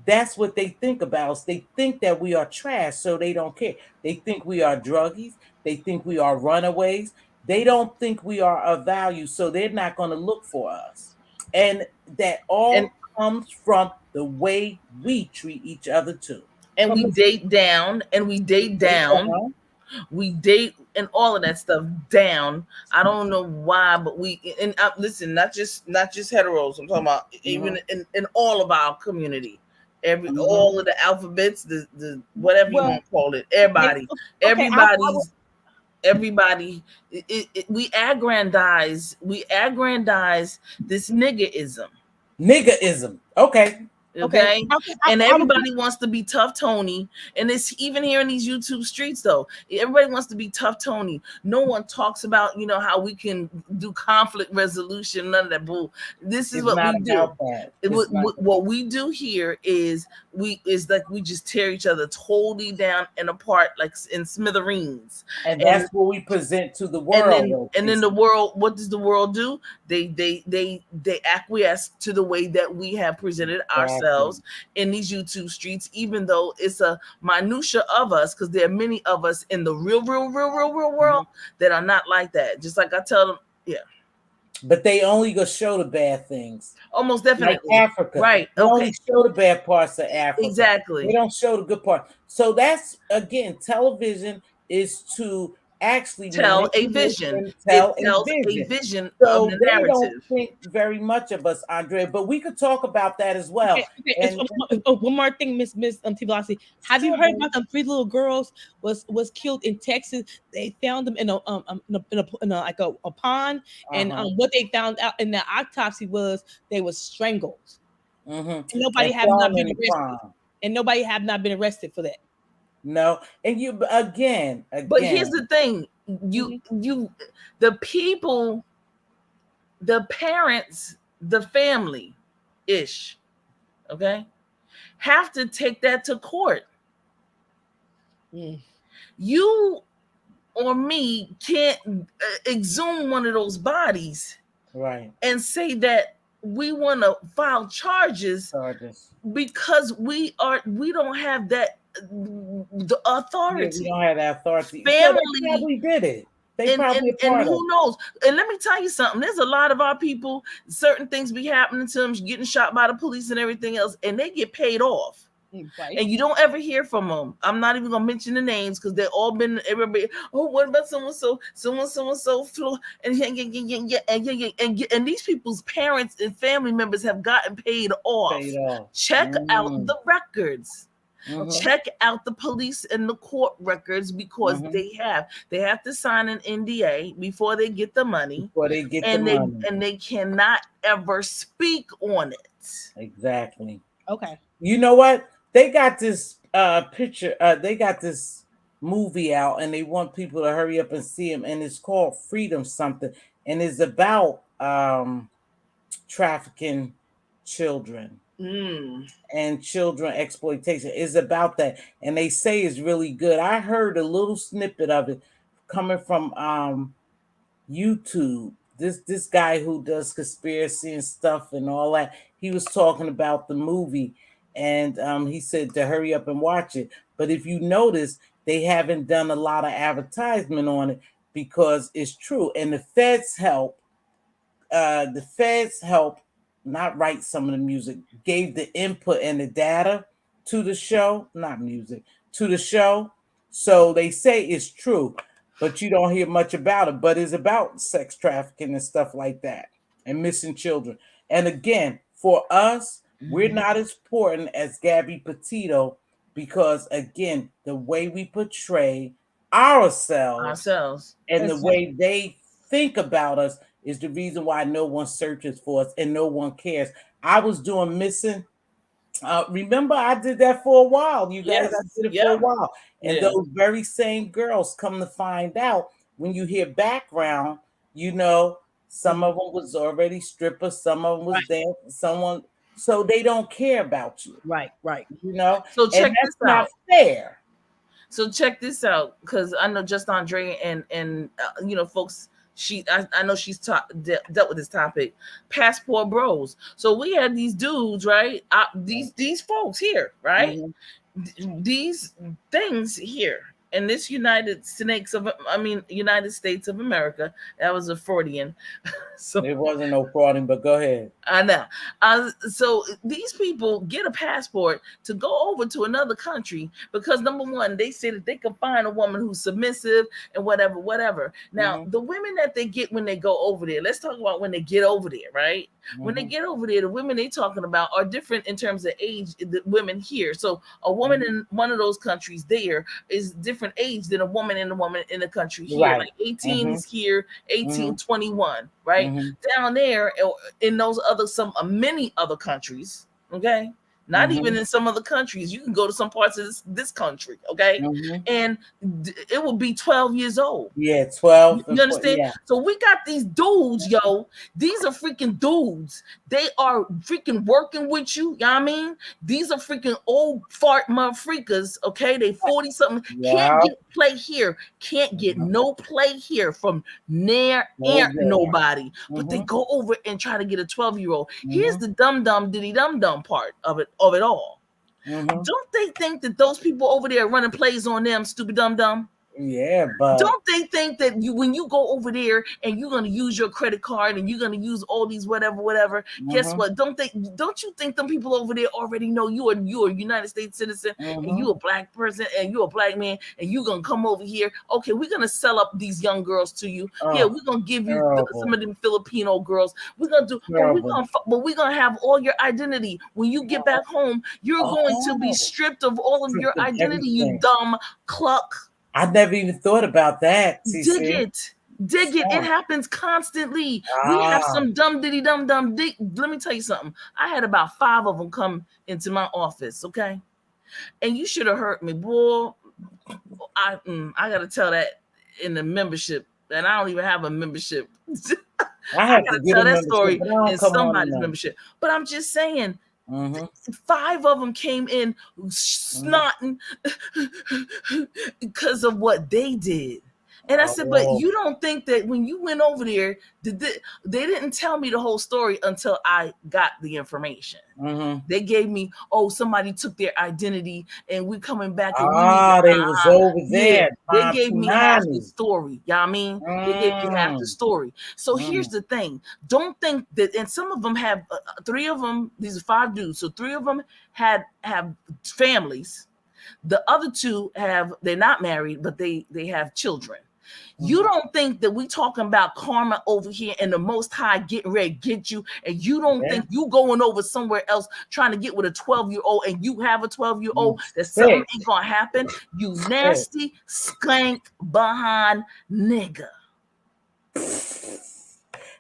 that's what they think about us. They think that we are trash, so they don't care. They think we are druggies. They think we are runaways. They don't think we are of value, so they're not going to look for us. And that And all comes from the way we treat each other too. and But we Miss, date down, and we date down, we date, and all of that stuff down. I don't know why, but and listen, not just heteros. I'm talking about even Mhm, in all of our community, mhm. all of the alphabets, the whatever you well, want to call it, okay, everybody, okay. everybody's everybody. We aggrandize this niggerism. Niggerism. Okay. Okay, Okay, and everybody wants to be tough Tony, and it's even here in these YouTube streets though. Everybody wants to be tough Tony. No one talks about how we can do conflict resolution. None of that bull. This is It's what not we do. about that. It, It's what, not. what we do here is we just tear each other totally down and apart like in smithereens. And and that's what we present to the and world, then though, and then the Casey. world, what does the world do? They acquiesce to the way that we have presented Exactly. ourselves in these YouTube streets, even though it's a minutia of us, because there are many of us in the real Mhm. world that are not like that. Just like I tell them, yeah, But they only go show the bad things. almost Like definitely. Africa. Right. They only Okay. show the bad parts of Africa. They Exactly. don't show the good part. So that's again, television is to actually Tell a manipulate vision. and It tell a tells a vision. vision of So the they don't narrative. think very much of us, Andre, but we could talk about that as Okay, well. okay. And One more thing, Miss Tivasi. Have you sure, heard baby. about them three little girls was killed in Texas? They found them in a pond, and Uh-huh. what they found out in the autopsy was they was strangled. Mm-hmm. And nobody And have not thrown been in the arrested. pond. And nobody have not been arrested for that. No. And you again, But here's again. the thing, you Mhm. you the people, the parents, the family ish, okay, have to take that to court. Mm. You or me can't exhume one of those bodies Right. and say that we want to file charges Charges. because we don't have that the Yeah, we authority. don't have that authority. So they Family, probably did it. They and probably and a and part of who knows? And let me tell you something. There's a lot of our people, certain things be happening to them, getting shot by the police and everything else, and they get paid off. Right. And you don't ever hear from them. I'm not even gonna mention the names because they've all been everybody. Oh, what about someone so flu and these people's parents and family members have gotten paid off. Paid off. Check out the records. Mhm. Check out the police and the court records because Mhm. they have to sign an NDA before they get the money, Before they get the and money. they cannot ever speak on it. Exactly. Okay. You know what? They got this picture. They got this movie out, and they want people to hurry up and see them. And it's called Freedom something, and it's about trafficking children Mm. and children exploitation. It's about that, and they say it's really good. I heard a little snippet of it coming from YouTube. This guy who does conspiracy and stuff and all that, he was talking about the movie, and he said to hurry up and watch it. But if you notice, they haven't done a lot of advertisement on it because it's true, and the feds help. The feds help not write some of the music, gave the input and the data to the show, not music, to the show. So they say it's true, but you don't hear much about it. But it's about sex trafficking and stuff like that and missing children. And again, for us, we're not as important as Gabby Petito because, again, the way we portray ourselves and the way they think about us is the reason why no one searches for us and no one cares. I was doing missing. Remember, I did that for a while. You guys, Yes. I did it Yeah. for a while. And Yeah. those very same girls come to find out when you hear background, some of them was already strippers, some of them was dancing, someone, so they don't care about you. Right. So and check that's this not out. fair. So check this out, because I know just Andre and folks. I know she's dealt with this topic. Passport bros. So we had these dudes, right? These folks here, right? Mhm. These things here in this United States of America. That was a Freudian. So There wasn't no frauding, but go ahead. I know. So these people get a passport to go over to another country because number one, they say that they can find a woman who's submissive and whatever. Now, the women that they get when they go over there, let's talk about when they get over there, right? When they get over there, the women they talking about are different in terms of age. The women here, so a woman in one of those countries there is different age than a woman in the country here. Right. Like 18 is here, 18, 21, right? Mhm. Down there in those many other countries, okay, not even in some other countries, you can go to some parts of this country, okay, and it will be 12 years old. Yeah, 12. You understand? Yeah. So we got these dudes, yo. These are freaking dudes. They are freaking working with you. You know what I mean? These are freaking old fart motherfuckers. Okay, they 40 something. Yeah. Can't get play here. Can't get no play here from nobody. But they go over and try to get a 12-year-old. Here's the dumb diddy dum part of it all. Don't they think that those people over there running plays on them, stupid dumb? Yeah, but don't they think that when you go over there and you're going to use your credit card and you're going to use all these whatever, guess what? Don't you think them people over there already know you're a United States citizen and you a black person and you're a black man and you're going to come over here? Okay, we're going to sell up these young girls to you. Yeah, we're going to give you some of them Filipino girls. We're going to do, but we're going to have all your identity. When you get back home, you're going to be stripped of all of your identity, you dumb cluck. I never even thought about that. Dig it. It happens constantly. We have some dumb. Let me tell you something. I had about 5 of them come into my office, okay? And you should have heard me, boy. I gotta tell that in the membership, and I don't even have a membership. I gotta tell that story in somebody's membership. But I'm just saying. 5 of them came in snotting because of what they did. And I said, but Oh. you don't think that when you went over there, they didn't tell me the whole story until I got the information. Mm-hmm. They gave me, oh, somebody took their identity and we're coming back and we need Ah, they was over yeah, there. they gave me half the Punani. story. You know what I mean? They gave me half the story. So here's the thing. Don't think that, and some of them have, 3 of them, these are 5 dudes. So 3 of them have families. The other 2 they're not married, but they have children. You don't think that we talking about karma over here and the Most High getting ready to get you, and you don't think you going over somewhere else trying to get with a 12-year-old and you have a 12-year-old that something ain't gonna happen? You nasty skank behind nigga.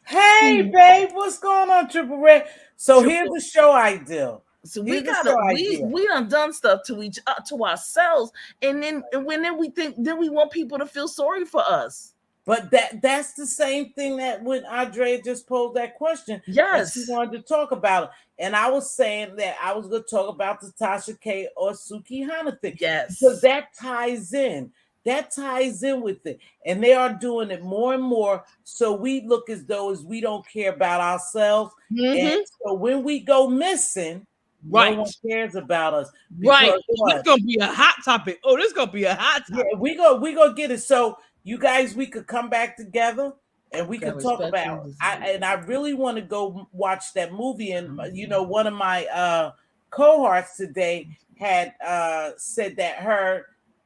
Hey, babe, what's going on, Triple Red? So here's the show idea. So we done stuff to ourselves, and then we want people to feel sorry for us. But that's the same thing that when Andrea just posed that question. Yes, she wanted to talk about it, and I was saying that I was going to talk about the Tasha K or Sukihana thing. Yes, because that ties in. That ties in with it, and they are doing it more and more. So we look as though as we don't care about ourselves, and so when we go missing. Right. No one cares about us. Right. It's gonna be a hot topic. Oh, this is gonna be a hot topic. Yeah, we go get it. So you guys, we could come back together and we could talk about. I really want to go watch that movie. And one of my cohorts today had said that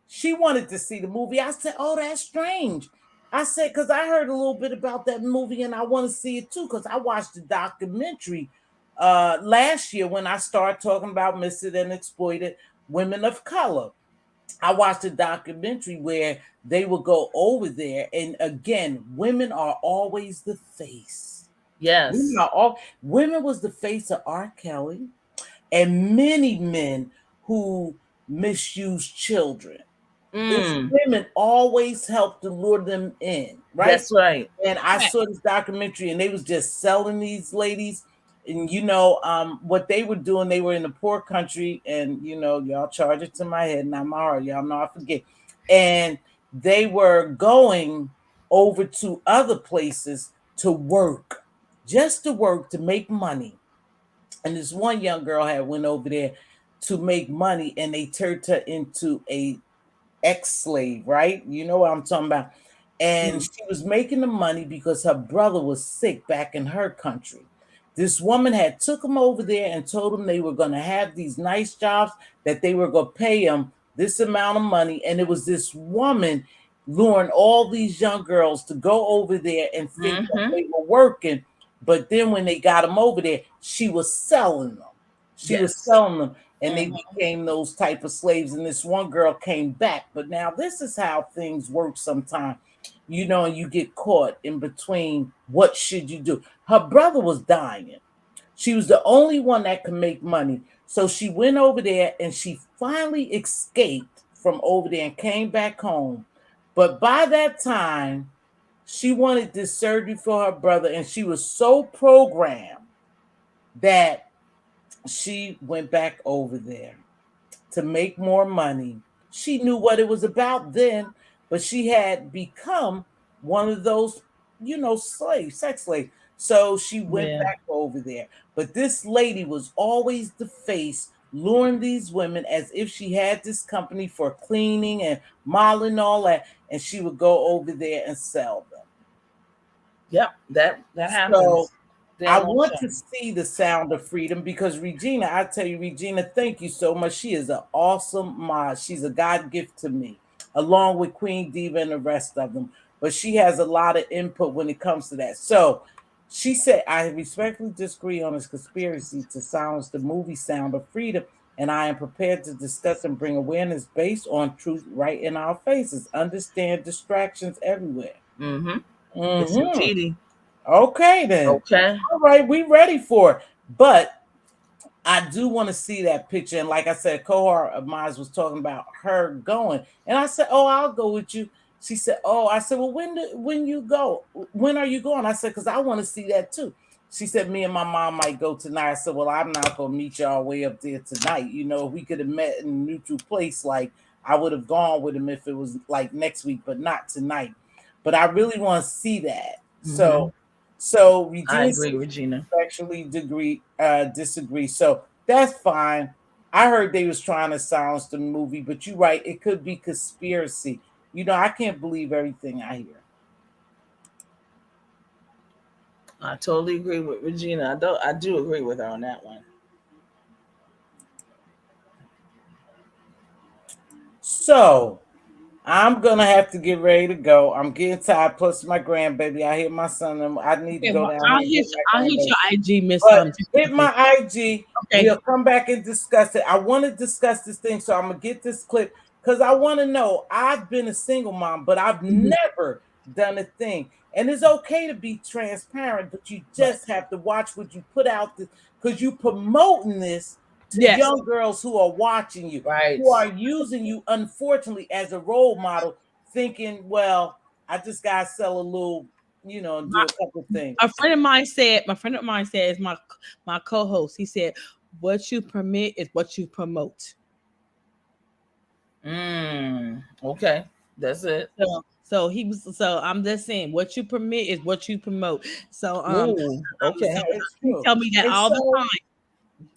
she wanted to see the movie. I said, "Oh, that's strange." I said, because I heard a little bit about that movie and I want to see it too, because I watched the documentary last year when I started talking about missing and exploited women of color. I watched a documentary where they would go over there, and again, women are always the face. Yes, women was the face of R. Kelly, and many men who misuse children. It's women always help to lure them in, right? That's right. And I saw this documentary, and they was just selling these ladies. And what they were doing, they were in a poor country, and y'all charge it to my head, not my heart. Y'all know I forget. And they were going over to other places to work, just to work, to make money. And this one young girl had went over there to make money, and they turned her into a ex-slave, right? You know what I'm talking about. And she was making the money because her brother was sick back in her country. This woman had took him over there and told him they were going to have these nice jobs, that they were going to pay him this amount of money. And it was this woman luring all these young girls to go over there and think that they were working. But then when they got them over there, she was selling them. She was selling them. And they became those type of slaves. And this one girl came back. But now this is how things work sometimes. And you get caught in between. What should you do? Her brother was dying. She was the only one that could make money. So she went over there and she finally escaped from over there and came back home. But by that time, she wanted this surgery for her brother. And she was so programmed that she went back over there to make more money. She knew what it was about then, but she had become one of those, slaves, sex slaves. So she went back over there. But this lady was always the face, luring these women as if she had this company for cleaning and modeling and all that. And she would go over there and sell them. Yep, that happens. So I want to see The Sound of Freedom, because Regina, I tell you, Regina, thank you so much. She is an awesome mod. She's a God gift to me, along with Queen Diva and the rest of them. But she has a lot of input when it comes to that. So she said, I respectfully disagree on this conspiracy to silence the movie Sound of Freedom, and I am prepared to discuss and bring awareness based on truth right in our faces. Understand distractions everywhere. Okay, then. Okay. All right, we ready for it. But I do want to see that picture. And like I said, a cohort of mine was talking about her going. And I said, oh, I'll go with you. She said, oh, I said, well, when you go? When are you going? I said, because I want to see that too. She said, me and my mom might go tonight. I said, well, I'm not going to meet y'all way up there tonight. If we could have met in a neutral place, like I would have gone with him if it was like next week, but not tonight. but I really want to see that. Mhm. So I Regina agree, says Regina. actually disagree. So that's fine. I heard they was trying to silence the movie, but you're right. It could be conspiracy. I can't believe everything I hear. I totally agree with Regina. I do agree with her on that one. So I'm gonna have to get ready to go. I'm getting tired. Plus my grandbaby. I hear my son. I need to Okay, go well, down here and get I'll my hit grandbaby. your IG, Miss But hit Tiffany. my IG. Okay. We'll come back and discuss it. I want to discuss this thing, so I'm gonna get this clip because I want to know. I've been a single mom, but I've Mhm. never done a thing. And it's okay to be transparent, but you Right. just have to watch what you put out because you promoting this to Yes. young girls who are watching you, Right. who are using you, unfortunately, as a role model, thinking, well, I just gotta sell a little, and do a couple things. A friend of mine said, is my co-host. He said, "What you permit is what you promote." Okay. That's it. So I'm just saying, what you permit is what you promote. So Ooh. so Okay. That is he true. tell me that And all the so time.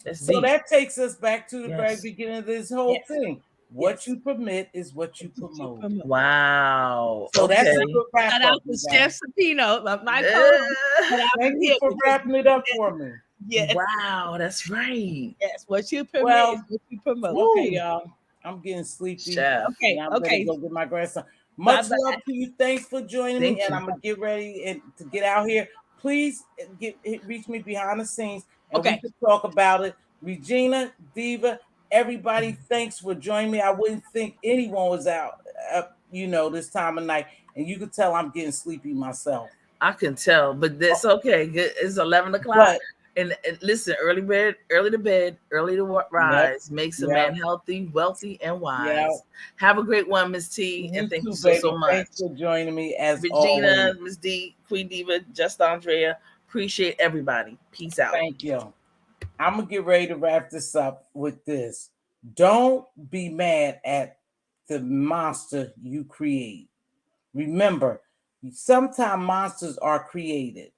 That's So deep. that takes us back to the very Yes. beginning of this whole Yes, thing. What yes. you permit is what you It's what you promote. promote. Wow. So that's a Okay. good wrap Shout out up, to you Chef guys. Sapino, my co-host. Shout out to Thank you him for because wrapping it up for me. yes, Wow, that's right. yes. What you permit is Well, what you promote. okay, Woo. y'all. I'm getting sleepy Chef. and Okay, I'm ready to okay. go get my grandson. Bye Much bye. love to you. Thanks for joining me. Thank And you. I'm going to get ready to get out here. Please reach me behind the scenes and we Okay. can talk about it. Regina, Diva, everybody, thanks for joining me. I wouldn't think anyone was out up, this time of night. And you could tell I'm getting sleepy myself. I can tell, but that's okay. It's 11 o'clock. But And listen, early to bed, early to yep, rise makes a yep, man healthy, wealthy, and yep. wise. Have a great one, Miss T, You and thank you too, so baby. much. Thanks for joining me as always. Regina, Miss D, Queen Diva, Just Andrea. Appreciate everybody. Peace out. Thank you. I'm gonna get ready to wrap this up with this. Don't be mad at the monster you create. Remember, sometimes monsters are created.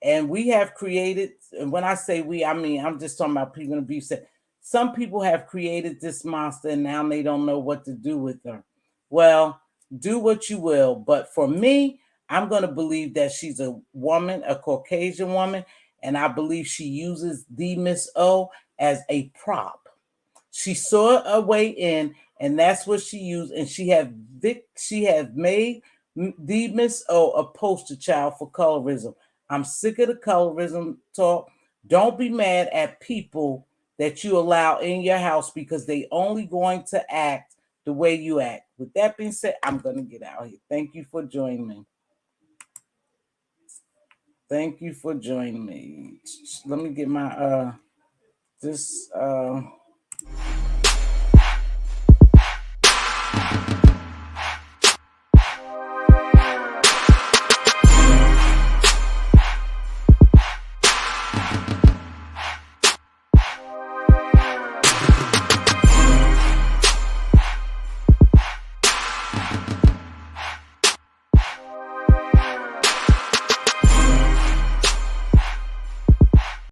And we have created, and when I say we, I mean I'm just talking about people in abuse. Some people have created this monster and now they don't know what to do with her. Well, do what you will. But for me, I'm going to believe that she's a woman, a Caucasian woman, and I believe she uses the Miss O as a prop. She saw a way in, and that's what she used. And she have made the Miss O a poster child for colorism. I'm sick of the colorism talk. Don't be mad at people that you allow in your house because they only going to act the way you act. With that being said, I'm gonna get out here. Thank you for joining me. Thank you for joining me. Let me get my this